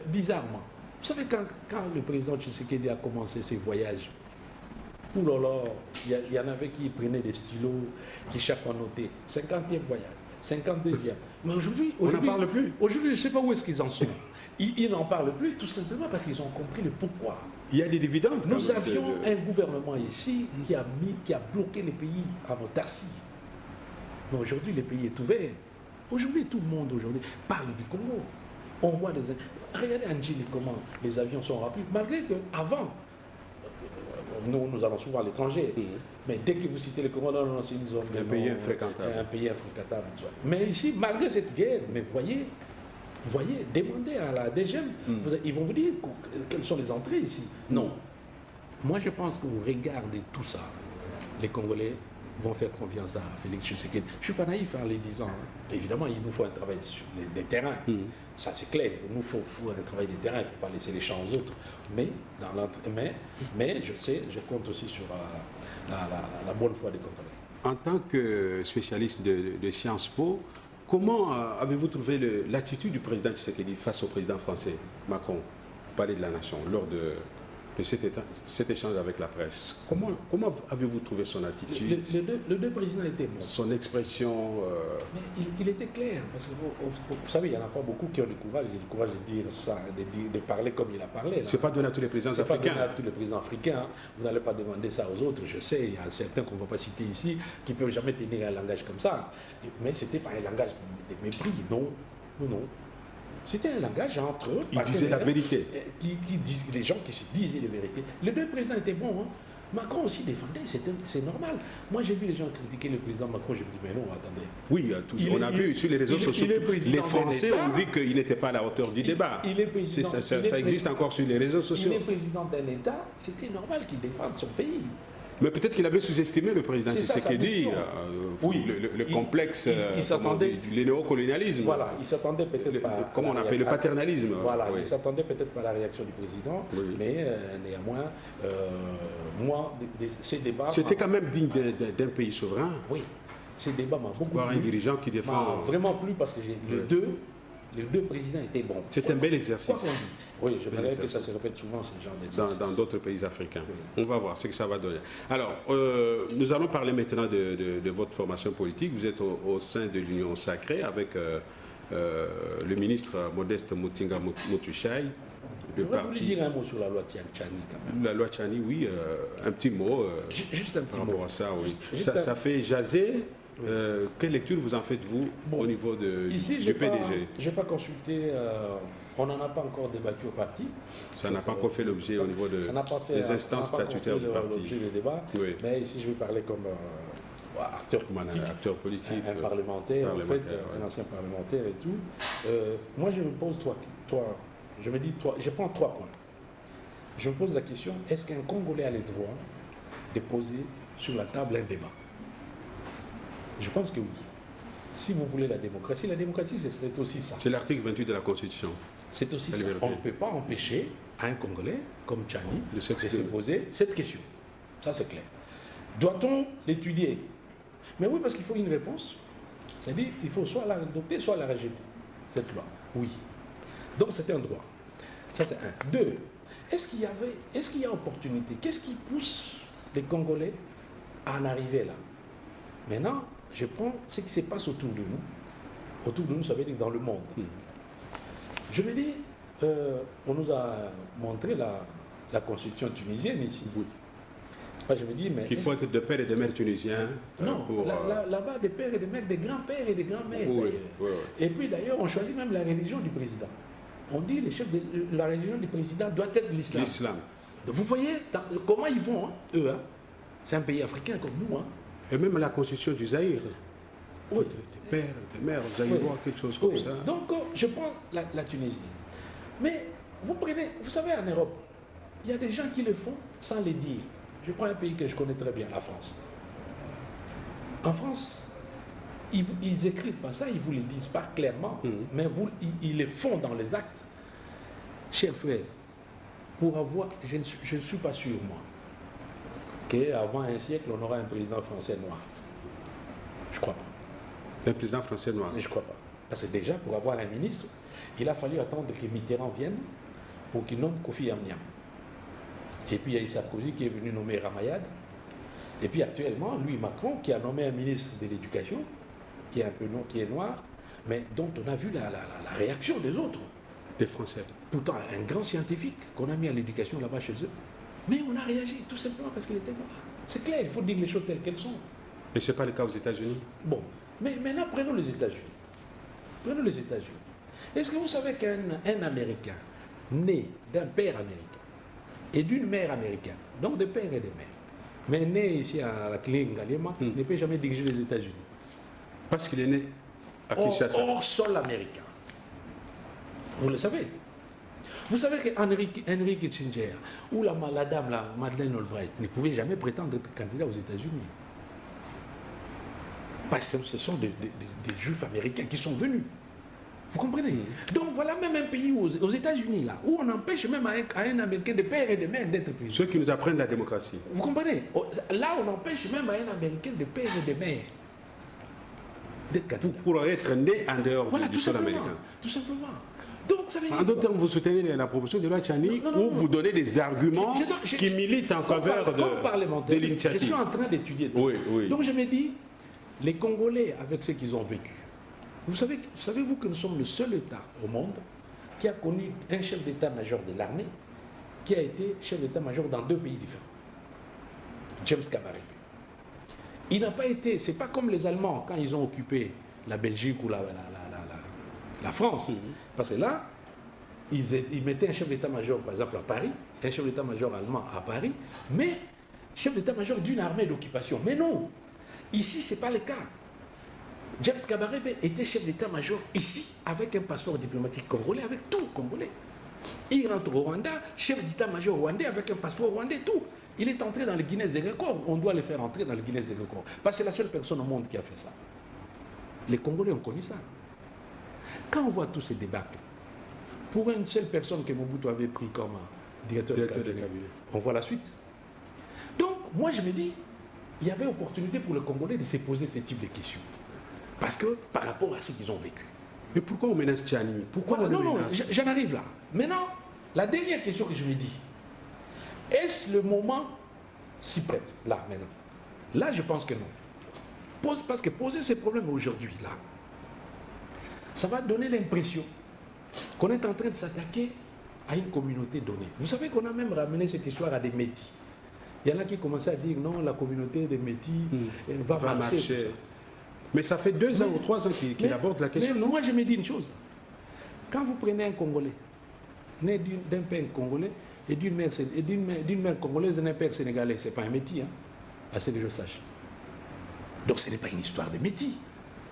bizarrement, vous savez, quand le président Tshisekedi a commencé ses voyages, il y en avait qui prenaient des stylos, qui chaque fois notaient 50e voyage, 52e. Mais aujourd'hui, on n'en parle plus. Aujourd'hui, je ne sais pas où est-ce qu'ils en sont. Ils n'en parlent plus, tout simplement parce qu'ils ont compris le pourquoi. Il y a des dividendes. Nous avions un gouvernement ici qui a bloqué les pays en autarcie. Mais aujourd'hui, le pays est ouvert. Aujourd'hui, tout le monde parle du Congo. On voit des... Regardez Angile comment les avions sont rapides, malgré qu'avant, nous allons souvent à l'étranger, mais dès que vous citez le Congo, non, c'est une zone... Un pays infréquentable. Un pays infréquentable. Mais ici, malgré cette guerre, mais voyez, demandez à la DGM, ils vont vous dire quelles sont les entrées ici. Non. Moi, je pense qu'au regard de tout ça, les Congolais vont faire confiance à Félix Tshisekedi. Je ne suis pas naïf en les disant. Évidemment, il nous faut un travail sur des terrains. Ça, c'est clair. Il nous faut un travail des terrains. Il ne faut pas laisser les champs aux autres. Mais je compte aussi sur la bonne foi des Congolais. En tant que spécialiste de Sciences Po, comment avez-vous trouvé l'attitude du président Tshisekedi face au président français, Macron? Palais de la Nation, lors de cet échange avec la presse. Comment avez-vous trouvé son attitude? Les deux présidents étaient bons. Son expression... Mais il était clair, parce que vous savez, il n'y en a pas beaucoup qui ont le courage de dire ça, de parler comme il a parlé. C'est pas donné à tous les présidents africains. C'est pas donné à tous les présidents africains. Hein. Vous n'allez pas demander ça aux autres. Je sais, il y a certains qu'on ne va pas citer ici qui ne peuvent jamais tenir un langage comme ça. Mais ce n'était pas un langage de mépris, non. C'était un langage entre eux. Ils disaient la vérité. Les gens qui se disaient la vérité. Les deux présidents étaient bons. Hein. Macron aussi défendait, c'est normal. Moi, j'ai vu les gens critiquer le président Macron, j'ai dit, mais non, attendez. Oui, on a vu sur les réseaux sociaux, les Français ont dit qu'il n'était pas à la hauteur du débat. Ça existe encore sur les réseaux sociaux. Il est président d'un État, c'était normal qu'il défende son pays. Mais peut-être qu'il avait sous-estimé le président Tshisekedi, oui, le complexe du néocolonialisme. Voilà, il s'attendait peut-être pas... Comment on appelle le paternalisme. Voilà, il s'attendait peut-être pas à la réaction du président, mais néanmoins, moi, ces débats... C'était quand même digne d'un pays souverain. Oui, ces débats m'ont beaucoup plu. Voir un dirigeant qui défend... Vraiment plu parce que les deux présidents étaient bons. C'est un bel exercice. Oui, je voudrais que ça se répète souvent, ce genre d'exercice. Dans d'autres pays africains. Oui. On va voir ce que ça va donner. Alors, nous allons parler maintenant de votre formation politique. Vous êtes au sein de l'Union Sacrée avec le ministre Modeste Mutinga Motuchai. Je voulais dire un mot sur la loi Tchani quand même. La loi Tchani, oui, un petit mot. Juste un petit mot. Par rapport à ça, oui. Ça fait jaser. Quelle lecture vous en faites-vous au niveau du PDG? Je n'ai pas consulté, on n'en a pas encore débattu au parti. Ça n'a pas encore fait l'objet au niveau des instances statutaires du parti. L'objet du débat, mais ici je vais parler comme acteur politique, un parlementaire, en fait, un ancien parlementaire et tout. Moi je me pose je prends 3 points. Je me pose la question, est-ce qu'un Congolais a le droit de poser sur la table un débat? Je pense que oui. Si vous voulez la démocratie c'est aussi ça. C'est l'article 28 de la Constitution. C'est aussi ça. On ne peut pas empêcher un Congolais comme Tchani de se poser cette question. Ça c'est clair. Doit-on l'étudier? Mais oui, parce qu'il faut une réponse. C'est-à-dire qu'il faut soit l'adopter, soit la rejeter, cette loi. Oui. Donc c'est un droit. Ça c'est un. 2. Est-ce qu'il y a opportunité? Qu'est-ce qui pousse les Congolais à en arriver là? Maintenant, je prends ce qui se passe autour de nous. Autour de nous, ça veut dire dans le monde. Je me dis, on nous a montré la constitution tunisienne ici. Oui. Moi, je me dis, mais... Il faut être de père et de mère tunisiens. Non, là-bas, des pères et des mères, des grands-pères et des grands-mères. Oui. Et puis d'ailleurs, on choisit même la religion du président. On dit, la religion du président doit être l'islam. L'islam. Vous voyez comment ils vont, hein, eux. Hein. C'est un pays africain comme nous. Hein. Et même la constitution du Zaïre. Oui. Des pères, des mères, zaïrois, quelque chose comme ça. Donc, je prends la Tunisie. Mais vous savez, en Europe, il y a des gens qui le font sans le dire. Je prends un pays que je connais très bien, la France. En France, ils écrivent pas ça, ils ne vous le disent pas clairement, mais ils le font dans les actes. Chers frères, je ne suis pas sûr, moi, qu'avant un siècle, on aura un président français noir. Je ne crois pas. Un président français noir? Je ne crois pas. Parce que déjà, pour avoir un ministre, il a fallu attendre que Mitterrand vienne pour qu'il nomme Kofi Amniam. Et puis il y a eu Sarkozy qui est venu nommer Ramayad. Et puis actuellement, lui, Macron, qui a nommé un ministre de l'Éducation, qui est noir, mais dont on a vu la réaction des autres. Des Français. Pourtant, un grand scientifique qu'on a mis à l'éducation là-bas chez eux. Mais on a réagi tout simplement parce qu'il était noir. C'est clair, il faut dire les choses telles qu'elles sont. Mais ce n'est pas le cas aux États-Unis? Bon, mais maintenant prenons les États-Unis. Prenons les États-Unis. Est-ce que vous savez qu'un Américain né d'un père américain et d'une mère américaine, donc de père et de mère, mais né ici à la clinique Ngaliema, ne peut jamais diriger les États-Unis? Parce qu'il est né à Kinshasa. Hors sol américain. Vous le savez. Vous savez qu'Henry Kissinger ou la dame, Madeleine Albright, ne pouvaient jamais prétendre être candidat aux États-Unis. Parce que ce sont des juifs américains qui sont venus. Vous comprenez? Donc voilà même un pays aux États-Unis, là, où on empêche même à un Américain de père et de mère d'être président. Ceux qui nous apprennent la démocratie. Vous comprenez? Là, on empêche même à un Américain de père et de mère d'être candidat. Pour être né en dehors du sol américain. Tout simplement. Donc, ça veut dire... En d'autres termes, vous soutenez la proposition de loi Tchani ou vous donnez des arguments qui militent en faveur de l'initiative. Je suis en train d'étudier tout. Oui, oui. Donc je me dis, les Congolais, avec ce qu'ils ont vécu, savez-vous que nous sommes le seul État au monde qui a connu un chef d'état-major de l'armée qui a été chef d'état-major dans 2 pays différents. James Kabarebe. Il n'a pas été, c'est pas comme les Allemands quand ils ont occupé la Belgique ou la France. Parce que là, ils mettaient un chef d'état-major, par exemple, à Paris, un chef d'état-major allemand à Paris, mais chef d'état-major d'une armée d'occupation. Mais non, ici, ce n'est pas le cas. James Kabarebe était chef d'état-major ici, avec un passeport diplomatique congolais, avec tout congolais. Il rentre au Rwanda, chef d'état-major rwandais, avec un passeport rwandais, tout. Il est entré dans le Guinness des records. On doit le faire entrer dans le Guinness des records. Parce que c'est la seule personne au monde qui a fait ça. Les Congolais ont connu ça. Quand on voit tous ces débats, pour une seule personne que Mobutu avait pris comme directeur de cabinet, on voit la suite. Donc, moi je me dis, il y avait opportunité pour les Congolais de se poser ce type de questions. Parce que par rapport à ce qu'ils ont vécu. Mais pourquoi on menace Tchani? Pourquoi on non, menace? j'en arrive là. Maintenant, la dernière question que je me dis, est-ce le moment s'y prête, là, maintenant? Là, je pense que non. Parce que poser ces problèmes aujourd'hui, là, ça va donner l'impression qu'on est en train de s'attaquer à une communauté donnée. Vous savez qu'on a même ramené cette histoire à des métis. Il y en a qui commençaient à dire non, la communauté des métis va marcher. Tout ça. Mais ça fait 2 ans ou 3 ans qu'il aborde la question. Mais moi, je me dis une chose. Quand vous prenez un Congolais, né d'un père congolais et d'une mère congolaise et d'un père sénégalais, ce n'est pas un métis, hein, à ce que je sache. Donc ce n'est pas une histoire de métis.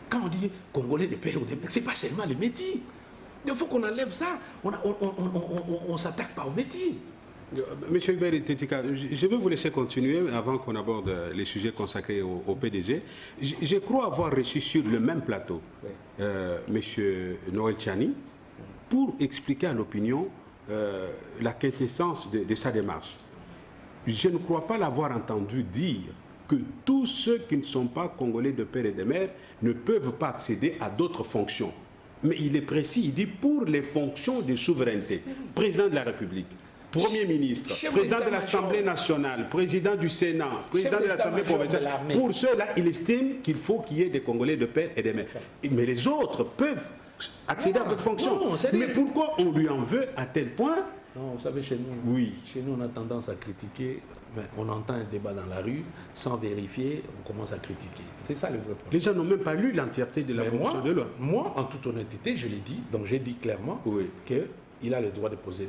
Quand on dit Congolais des pères ou des mères, ce n'est pas seulement les métis. Il faut qu'on enlève ça. On ne s'attaque pas aux métis. Monsieur Hubert Tetika, je vais vous laisser continuer avant qu'on aborde les sujets consacrés au PDG. Je crois avoir reçu sur le même plateau Monsieur Noël Tchani pour expliquer à l'opinion la quintessence de sa démarche. Je ne crois pas l'avoir entendu dire que tous ceux qui ne sont pas congolais de père et de mère ne peuvent pas accéder à d'autres fonctions. Mais il est précis, il dit pour les fonctions de souveraineté. Président de la République, Premier ministre, président de l'Assemblée nationale, président du Sénat, président de l'Assemblée provinciale. Pour ceux-là, il estime qu'il faut qu'il y ait des Congolais de père et de mère. Mais les autres peuvent accéder à d'autres fonctions. Mais pourquoi on lui en veut à tel point? Non, vous savez, chez nous, chez nous, on a tendance à critiquer. Mais on entend un débat dans la rue, sans vérifier, on commence à critiquer. C'est ça le vrai problème. Les gens n'ont même pas lu l'entièreté de la proposition de loi. Moi, en toute honnêteté, je l'ai dit, donc j'ai dit clairement qu'il a le droit de poser,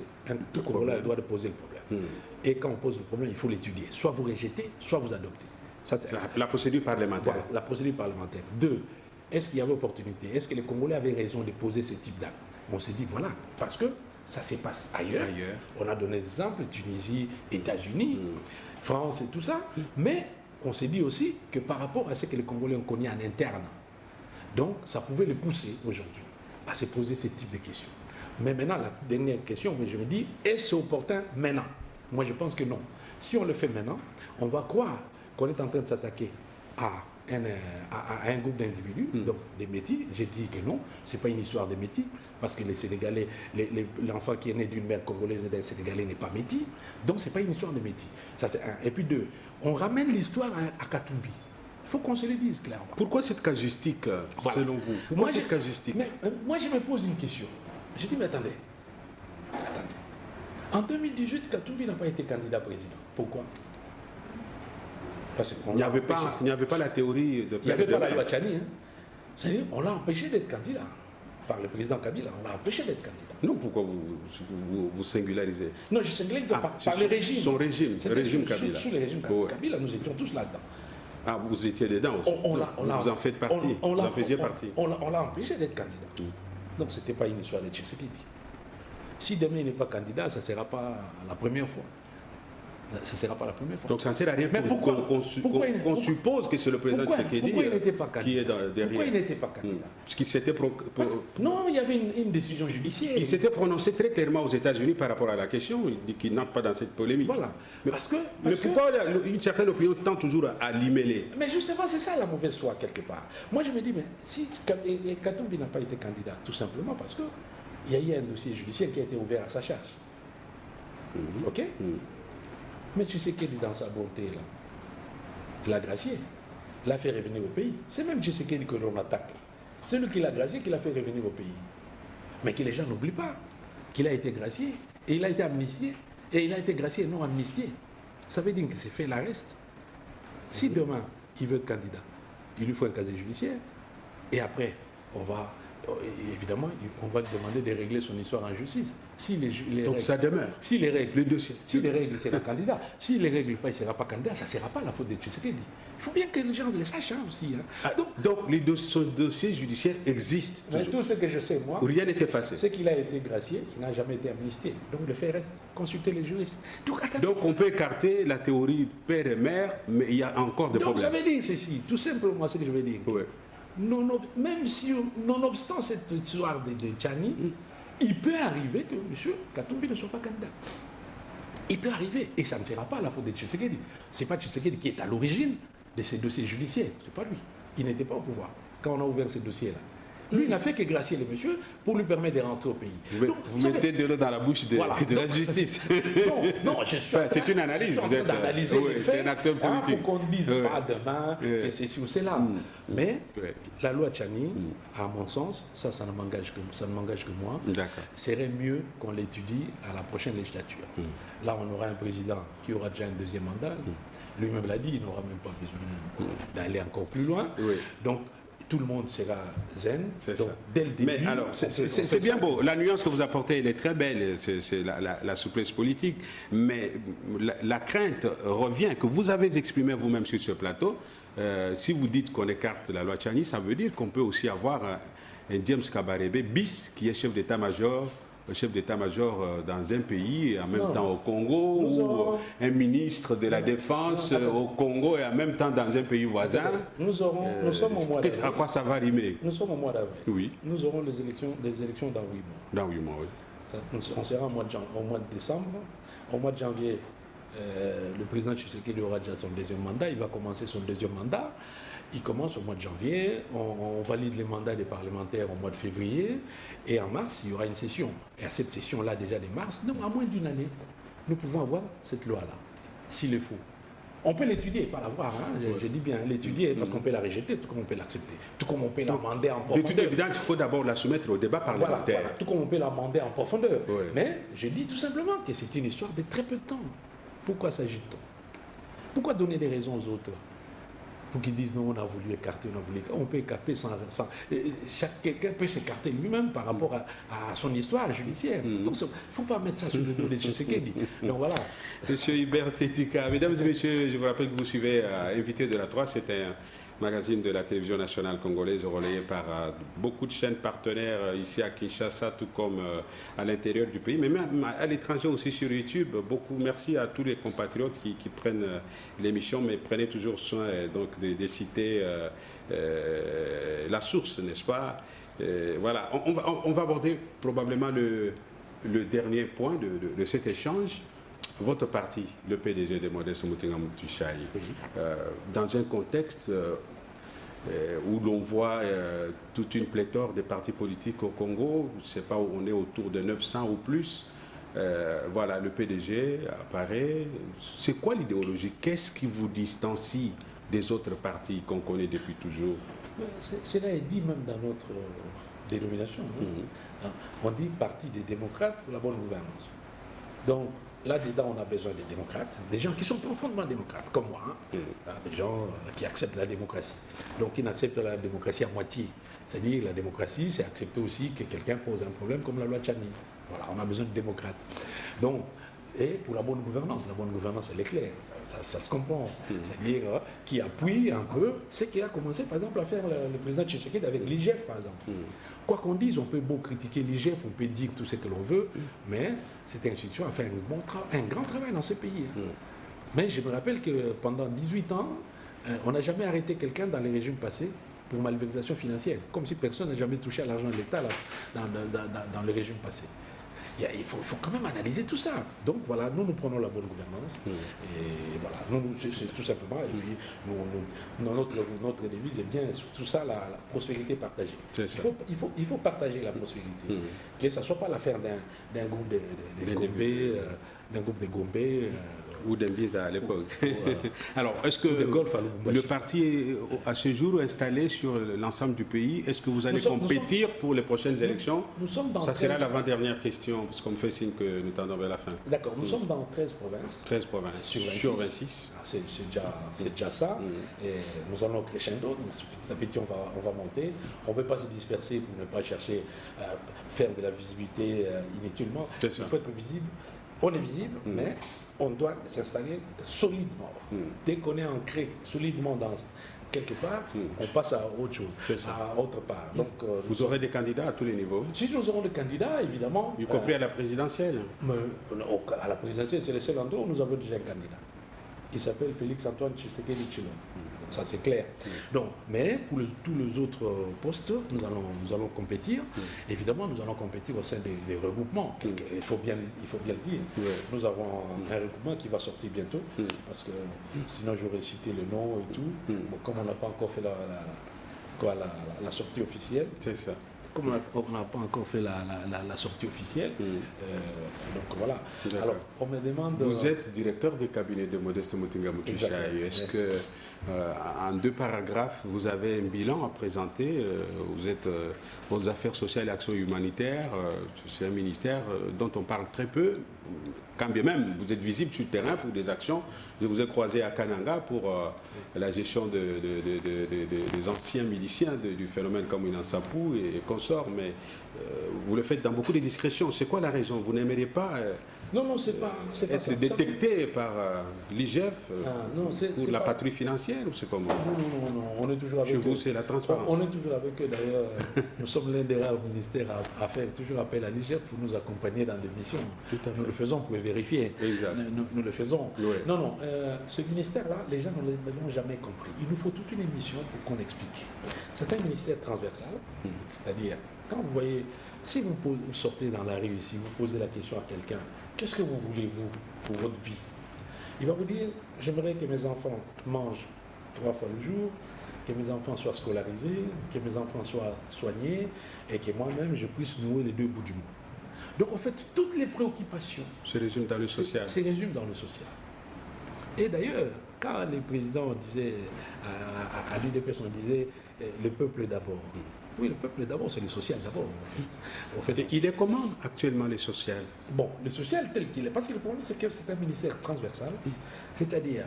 tout Congolais a le droit de poser le problème. Et quand on pose le problème, il faut l'étudier. Soit vous rejetez, soit vous adoptez. Ça, la procédure parlementaire. Voilà, la procédure parlementaire. 2, est-ce qu'il y avait opportunité? Est-ce que les Congolais avaient raison de poser ce type d'acte? On s'est dit, voilà, parce que ça se passe ailleurs. On a donné des exemples, Tunisie, États-Unis, France et tout ça. Mais on s'est dit aussi que par rapport à ce que les Congolais ont connu en interne, donc ça pouvait les pousser aujourd'hui à se poser ce type de questions. Mais maintenant, la dernière question, je me dis, est-ce opportun maintenant? Moi, je pense que non. Si on le fait maintenant, on va croire qu'on est en train de s'attaquer à un groupe d'individus, donc des métis. J'ai dit que non, ce n'est pas une histoire de métis, parce que les Sénégalais, l'enfant qui est né d'une mère congolaise et d'un Sénégalais n'est pas métis. Donc ce n'est pas une histoire de métis. Ça, c'est un. Et puis 2, on ramène l'histoire à Katumbi. Il faut qu'on se le dise clairement. Pourquoi cette casuistique, selon vous? Pourquoi cette casuistique? Moi, je me pose une question. Je dis, mais attendez. En 2018, Katumbi n'a pas été candidat président. Pourquoi? Parce il n'y avait pas la théorie de... Il n'y avait pas la loi Tchani. C'est-à-dire, on l'a empêché d'être candidat. Par le président Kabila, on l'a empêché d'être candidat. Non, pourquoi vous singularisez? Non, je singularise par le régime. Son régime, le régime Kabila. Sous le régime Kabila, nous étions tous là-dedans. Ah, vous étiez dedans aussi. Vous en faites partie. Vous en faisiez partie. On l'a empêché d'être candidat. Donc, ce n'était pas une histoire de Tshisekedi. Si demain il n'est pas candidat, ça ne sera pas la première fois. Ça ne sera pas la première fois. Donc ça ne sert à rien qu'on suppose que c'est le président Tshisekedi qui est derrière. Pourquoi il n'était pas candidat? Parce qu'il s'était... Non, il y a avait une décision judiciaire. Il s'était prononcé très clairement aux États-Unis par rapport à la question. Il dit qu'il n'entre pas dans cette polémique. Voilà. Mais pourquoi une certaine opinion tend toujours à limeler? Mais justement, c'est ça la mauvaise foi quelque part. Moi, je me dis, mais si Katumbi n'a pas été candidat, tout simplement parce que il y a eu un dossier judiciaire qui a été ouvert à sa charge. OK? Mais Tshisekedi, dans sa bonté, là, l'a gracié, l'a fait revenir au pays. C'est même Tshisekedi que l'on attaque. C'est lui qui l'a gracié, qui l'a fait revenir au pays. Mais que les gens n'oublient pas qu'il a été gracié, et il a été amnistié, et il a été gracié et non amnistié. Ça veut dire que c'est fait l'arrest. Si demain, il veut être candidat, il lui faut un casier judiciaire, et après, évidemment, on va lui demander de régler son histoire en justice. Si les Donc règles, ça demeure. si les règles, Le dossier. si les règles, il sera candidat. Si les règles pas, il ne sera pas candidat, ça ne sera pas la faute de Tshisekedi. Il faut bien que les gens le sachent aussi. Hein. Donc son dossier judiciaire existe Mais toujours. tout ce que je sais, moi, Rien n'est effacé. c'est qu'il a été gracié, il n'a jamais été amnistié. Donc le fait reste. Consultez les juristes. Donc on peut écarter la théorie père et mère, mais il y a encore des Donc ça problèmes. veut dire ceci, tout simplement ce que je veux dire. Ouais. Même si, nonobstant cette histoire de Tchani, il peut arriver que M. Katumbi ne soit pas candidat. Il peut arriver. Et ça ne sera pas la faute de Tshisekedi. Ce n'est pas Tshisekedi qui est à l'origine de ces dossiers judiciaires. Ce n'est pas lui. Il n'était pas au pouvoir quand on a ouvert ces dossiers-là. Lui, il n'a fait que gracier le monsieur pour lui permettre de rentrer au pays. Donc, vous mettez de l'eau dans la bouche de la justice. Non, je suis c'est une analyse. Vous êtes d'analyser les faits, c'est un acteur politique. pour qu'on ne dise pas demain que c'est ci ou c'est là. Mais la loi Tchani, à mon sens, ça ne m'engage que moi, serait mieux qu'on l'étudie à la prochaine législature. Là, on aura un président qui aura déjà un deuxième mandat. Lui-même l'a dit, il n'aura même pas besoin d'aller encore plus loin. Donc, tout le monde sera zen. Donc, dès le début. Mais alors, c'est bien beau. La nuance que vous apportez, elle est très belle. C'est la souplesse politique. Mais la crainte revient, que vous avez exprimée vous-même sur ce plateau. Si vous dites qu'on écarte la loi Tchani, ça veut dire qu'on peut aussi avoir un James Kabarebe bis qui est chef d'état-major dans un pays et en même temps au Congo, ou un ministre de la Défense au Congo et en même temps dans un pays voisin. Nous sommes au mois d'avril. À quoi ça va rimer? Nous sommes au mois d'avril. Oui. Nous aurons des élections dans 8 mois. Dans 8 mois, oui. On sera au mois de décembre. Au mois de janvier, le président Tshisekedi aura déjà son deuxième mandat. Il va commencer son deuxième mandat. Il commence au mois de janvier, on valide les mandats des parlementaires au mois de février, et en mars, il y aura une session. Et à cette session-là, déjà de mars, donc à moins d'une année, nous pouvons avoir cette loi-là, s'il est faut. On peut l'étudier, pas la voir, hein, je dis bien l'étudier, parce qu'on peut la rejeter, tout comme on peut l'accepter, tout comme on peut l'amender en profondeur. D'étudier, évidemment, il faut d'abord la soumettre au débat parlementaire. Voilà, tout comme on peut l'amender en profondeur. Mais je dis tout simplement que c'est une histoire de très peu de temps. Pourquoi s'agit-on? Pourquoi donner des raisons aux autres? Pour qu'ils disent non, on a voulu écarter, on peut écarter sans quelqu'un peut s'écarter lui-même par rapport à son histoire judiciaire. Donc il ne faut pas mettre ça sur le dos de Tshisekedi. Donc voilà. Monsieur Hubert Tetika, mesdames et messieurs, je vous rappelle que vous suivez Invité de la 3, c'est un magazine de la télévision nationale congolaise relayé par beaucoup de chaînes partenaires ici à Kinshasa, tout comme à l'intérieur du pays, mais même à l'étranger aussi sur YouTube. Beaucoup merci à tous les compatriotes qui prennent l'émission, mais prenez toujours soin donc de citer la source, n'est-ce pas? Voilà, on va aborder probablement le dernier point de cet échange. Votre parti, le PDG de Modeste Mutinga Mutshai, dans un contexte où l'on voit toute une pléthore de partis politiques au Congo, je ne sais pas, on est autour de 900 ou plus. Voilà, le PDG apparaît. C'est quoi l'idéologie? Qu'est-ce qui vous distancie des autres partis qu'on connaît depuis toujours? Cela est dit même dans notre dénomination. On dit Parti des démocrates pour la bonne gouvernance. Donc, là-dedans, on a besoin des démocrates, des gens qui sont profondément démocrates, comme moi, des gens qui acceptent la démocratie. Donc, qui n'acceptent la démocratie à moitié. C'est-à-dire, la démocratie, c'est accepter aussi que quelqu'un pose un problème comme la loi Tchani. Voilà, on a besoin de démocrates. Donc, et pour la bonne gouvernance, elle est claire, ça se comprend. C'est-à-dire qui appuie un peu ce qui a commencé, par exemple, à faire le président Tshisekedi avec l'IGF, par exemple. Quoi qu'on dise, on peut beau critiquer l'IGF, on peut dire tout ce que l'on veut, mais cette institution a fait un grand travail dans ce pays. Mais je me rappelle que pendant 18 ans, on n'a jamais arrêté quelqu'un dans les régimes passés pour malversation financière, comme si personne n'a jamais touché à l'argent de l'État dans le régime passé. il faut quand même analyser tout ça. Donc voilà, nous prenons la bonne gouvernance. Et voilà, c'est tout simplement. Et puis, notre devise est bien tout ça, la prospérité partagée. Il faut partager la prospérité. Que ce ne soit pas l'affaire d'un groupe de Gombe, ou d'Embiza à l'époque. Alors, est-ce que le parti est à ce jour installé sur l'ensemble du pays? Est-ce que vous allez compétir pour les prochaines élections? Ça sera l'avant-dernière question, parce qu'on me fait signe que nous tendons vers la fin. D'accord, nous sommes dans 13 provinces. 13 provinces sur 26. C'est déjà ça. Et nous allons crescendo, petit à petit on va monter. On ne veut pas se disperser pour ne pas chercher à faire de la visibilité inutilement. Il faut être visible. On est visible, mais on doit s'installer solidement. Dès qu'on est ancré solidement dans quelque part, on passe à autre chose, à autre part. Donc, vous aurez des candidats à tous les niveaux? Si nous aurons des candidats, évidemment. Y compris à la présidentielle? À la présidentielle, c'est le seul endroit où nous avons déjà un candidat. Il s'appelle Félix-Antoine Tshisekedi Tshilombo. Ça, c'est clair. Donc, mais pour tous les autres postes, nous allons compétir. Évidemment, nous allons compétir au sein des regroupements. Il faut bien le dire. Nous avons un regroupement qui va sortir bientôt, parce que sinon j'aurais cité le nom et tout. Bon, comme on n'a pas encore fait la sortie officielle. C'est ça. Comme on n'a pas encore fait la sortie officielle, donc voilà. Alors, on me demande... Vous êtes directeur des cabinets de Modeste Mutinga Mutushai. Est-ce que, en 2 paragraphes, vous avez un bilan à présenter? Vous êtes aux affaires sociales et actions humanitaires. C'est un ministère dont on parle très peu. Quand bien même, vous êtes visible sur le terrain pour des actions. Je vous ai croisé à Kananga pour la gestion des anciens miliciens du phénomène comme Inansapou et consorts, mais vous le faites dans beaucoup de discrétion. C'est quoi la raison? Vous n'aimeriez pas non, c'est pas être détecté par l'IGF pour la patrouille financière ou c'est comment? Non, on est toujours avec eux. Chez vous, c'est la transparence. On est toujours avec eux. D'ailleurs, nous sommes l'un des rares ministères à faire toujours appel à l'IGF pour nous accompagner dans des missions. Nous le faisons, vous pouvez vérifier. Nous le faisons. Oui. Non, ce ministère-là, les gens ne l'ont jamais compris. Il nous faut toute une émission pour qu'on explique. C'est un ministère transversal, c'est-à-dire, quand vous voyez, si vous sortez dans la rue ici, vous posez la question à quelqu'un, qu'est-ce que vous voulez, vous, pour votre vie? Il va vous dire, j'aimerais que mes enfants mangent 3 fois le jour, que mes enfants soient scolarisés, que mes enfants soient soignés, et que moi-même, je puisse nouer les 2 bouts du monde. Donc, en fait, toutes les préoccupations se résument dans le social. Se résument dans le social. Et d'ailleurs, quand les présidents disaient, à l'UDPS, on disait, le peuple d'abord. Oui, le peuple d'abord, c'est le social d'abord. En fait. Et il est comment actuellement le social? Bon, le social tel qu'il est, parce que le problème c'est que c'est un ministère transversal, c'est-à-dire,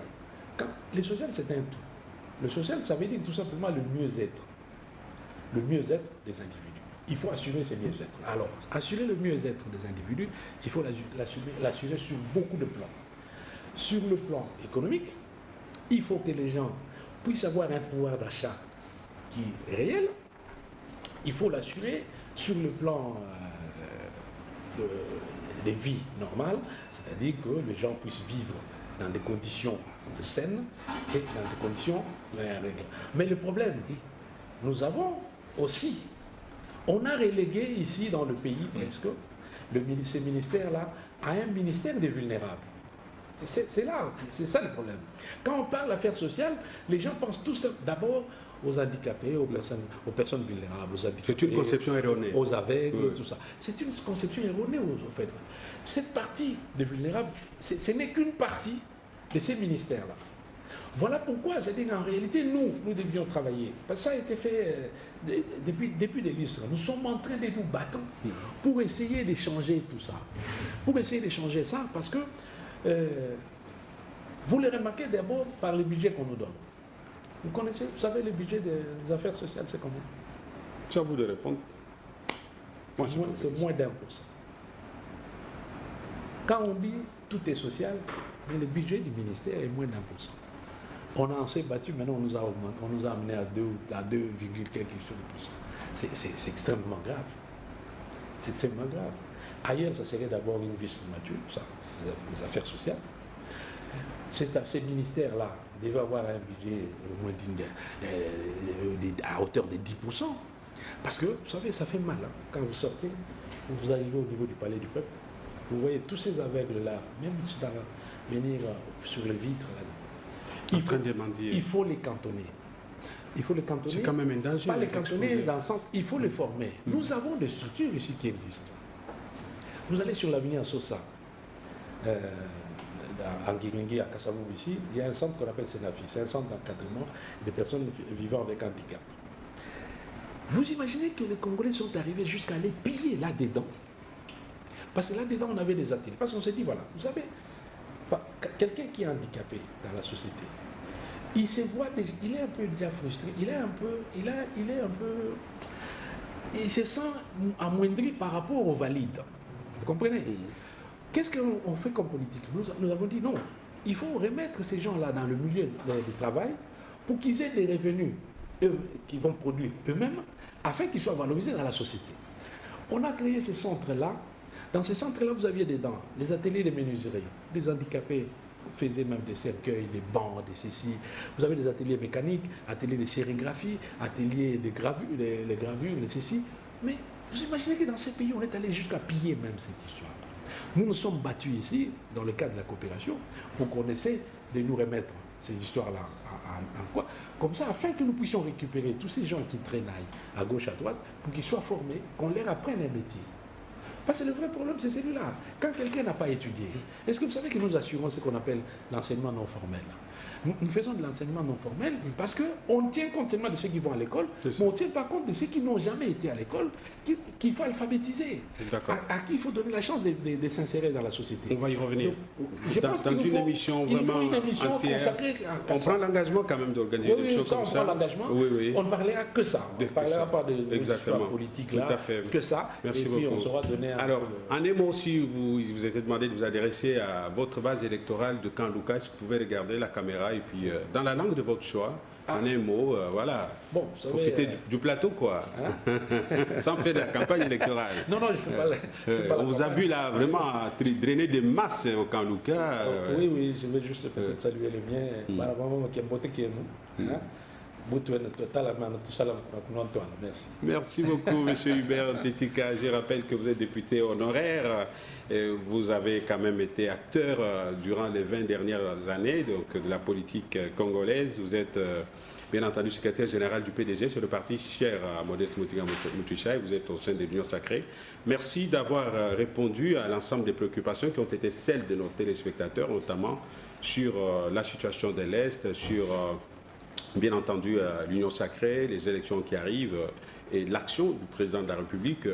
le social c'est un tout. Le social, ça veut dire tout simplement le mieux-être. Le mieux-être des individus. Il faut assurer ce mieux-être. Alors, assurer le mieux-être des individus, il faut l'assurer sur beaucoup de plans. Sur le plan économique, il faut que les gens puissent avoir un pouvoir d'achat qui est réel. Il faut l'assurer sur le plan de vie normale, c'est-à-dire que les gens puissent vivre dans des conditions saines et dans des conditions réglables. Mais le problème, nous avons aussi, on a relégué ici dans le pays presque, ces ministères-là à un ministère des vulnérables. C'est ça le problème. Quand on parle d'affaires sociales, les gens pensent tous d'abord aux handicapés, aux personnes vulnérables, aux handicapés. C'est une conception erronée. Aux aveugles, tout ça. C'est une conception erronée, en fait. Cette partie des vulnérables, ce n'est qu'une partie de ces ministères-là. Voilà pourquoi, c'est-à-dire qu'en réalité, nous devions travailler. Parce que ça a été fait depuis des lustres. Nous sommes en train de nous battre pour essayer d'échanger tout ça. Pour essayer d'échanger ça, parce que vous le remarquez d'abord par le budget qu'on nous donne. Vous savez, le budget des affaires sociales, c'est combien? C'est à vous de répondre. C'est moins d'1%. Quand on dit tout est social, mais le budget du ministère est moins d'1%. On s'est battu, maintenant on nous a amené à 2, quelque chose de plus. C'est extrêmement grave. C'est extrêmement grave. Ailleurs, ça serait d'abord une vice-primature, ça, c'est les affaires sociales. Ces ministères-là devaient avoir un budget au moins à hauteur de 10%. Parce que, vous savez, ça fait mal. Hein. Quand vous sortez, vous arrivez au niveau du palais du peuple, vous voyez tous ces aveugles-là, même venir sur les vitres. Là. Il faut les cantonner. Il faut les cantonner. C'est quand même un danger. Pas les cantonner dans le sens, il faut les former. Nous avons des structures ici qui existent. Vous allez sur l'avenue Sosa, à Nguyengue, à Kassavoum ici, il y a un centre qu'on appelle Senafi, c'est un centre d'encadrement des personnes vivant avec handicap. Vous imaginez que les Congolais sont arrivés jusqu'à aller piller là-dedans? Parce que là-dedans, on avait des ateliers. Parce qu'on s'est dit, voilà, vous savez, quelqu'un qui est handicapé dans la société, il se voit, il est un peu déjà frustré, il se sent amoindri par rapport aux valides. Vous comprenez? Qu'est-ce qu'on fait comme politique? Nous avons dit non, il faut remettre ces gens-là dans le milieu du travail pour qu'ils aient des revenus qu'ils vont produire eux-mêmes, afin qu'ils soient valorisés dans la société. On a créé ces centres-là. Dans ces centres-là, vous aviez dedans les ateliers de menuiserie, des handicapés faisaient même des cercueils, des bancs, des ceci. Vous avez des ateliers mécaniques, ateliers de sérigraphie, ateliers de gravure, les gravures, les ceci. Mais vous imaginez que dans ces pays, on est allé jusqu'à piller même cette histoire. Nous nous sommes battus ici, dans le cadre de la coopération, pour qu'on essaie de nous remettre ces histoires-là en quoi. Comme ça, afin que nous puissions récupérer tous ces gens qui traînaillent à gauche, à droite, pour qu'ils soient formés, qu'on leur apprenne un métier. Parce que le vrai problème, c'est celui-là. Quand quelqu'un n'a pas étudié, est-ce que vous savez que nous assurons ce qu'on appelle l'enseignement non formel? Nous faisons de l'enseignement non formel parce qu'on tient compte seulement de ceux qui vont à l'école, mais on ne tient pas compte de ceux qui n'ont jamais été à l'école, qu'il faut alphabétiser, à qui il faut donner la chance de s'insérer dans la société. On va y revenir. Donc, je pense qu'il nous faut une émission consacrée à ça. On prend l'engagement quand même d'organiser des choses comme ça. On prend l'engagement, on ne parlera que ça. On ne parlera pas de l'histoire politique là, que ça. Merci beaucoup. On saura donner alors, en un mot aussi, vous êtes demandé de vous adresser à votre base électorale de Camp Lucas. Vous pouvez regarder la caméra et puis dans la langue de votre choix, en un mot, voilà. Bon, profitez du plateau, quoi. Hein? Sans faire de la campagne électorale. Non, je ne fais pas. On vous a vu là vraiment drainer des masses au Camp Lucas. Oui, je vais juste peut-être saluer les miens. Merci beaucoup, M. Hubert Titika. Je rappelle que vous êtes député honoraire. Et vous avez quand même été acteur durant les 20 dernières années donc, de la politique congolaise. Vous êtes bien entendu secrétaire général du PDG, c'est le parti cher à Modeste Mutinga Mutoucha, et vous êtes au sein de l'Union Sacrée. Merci d'avoir répondu à l'ensemble des préoccupations qui ont été celles de nos téléspectateurs, notamment sur la situation de l'Est, sur bien entendu l'Union Sacrée, les élections qui arrivent et l'action du président de la République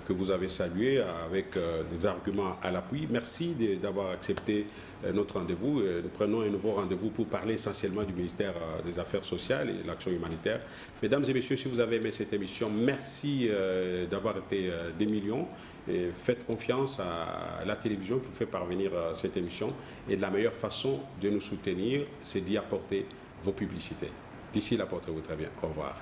que vous avez salué avec des arguments à l'appui. Merci d'avoir accepté notre rendez-vous. Nous prenons un nouveau rendez-vous pour parler essentiellement du ministère des Affaires sociales et de l'action humanitaire. Mesdames et messieurs, si vous avez aimé cette émission, merci d'avoir été des millions. Et faites confiance à la télévision qui vous fait parvenir cette émission. Et la meilleure façon de nous soutenir, c'est d'y apporter vos publicités. D'ici là, portez-vous très bien. Au revoir.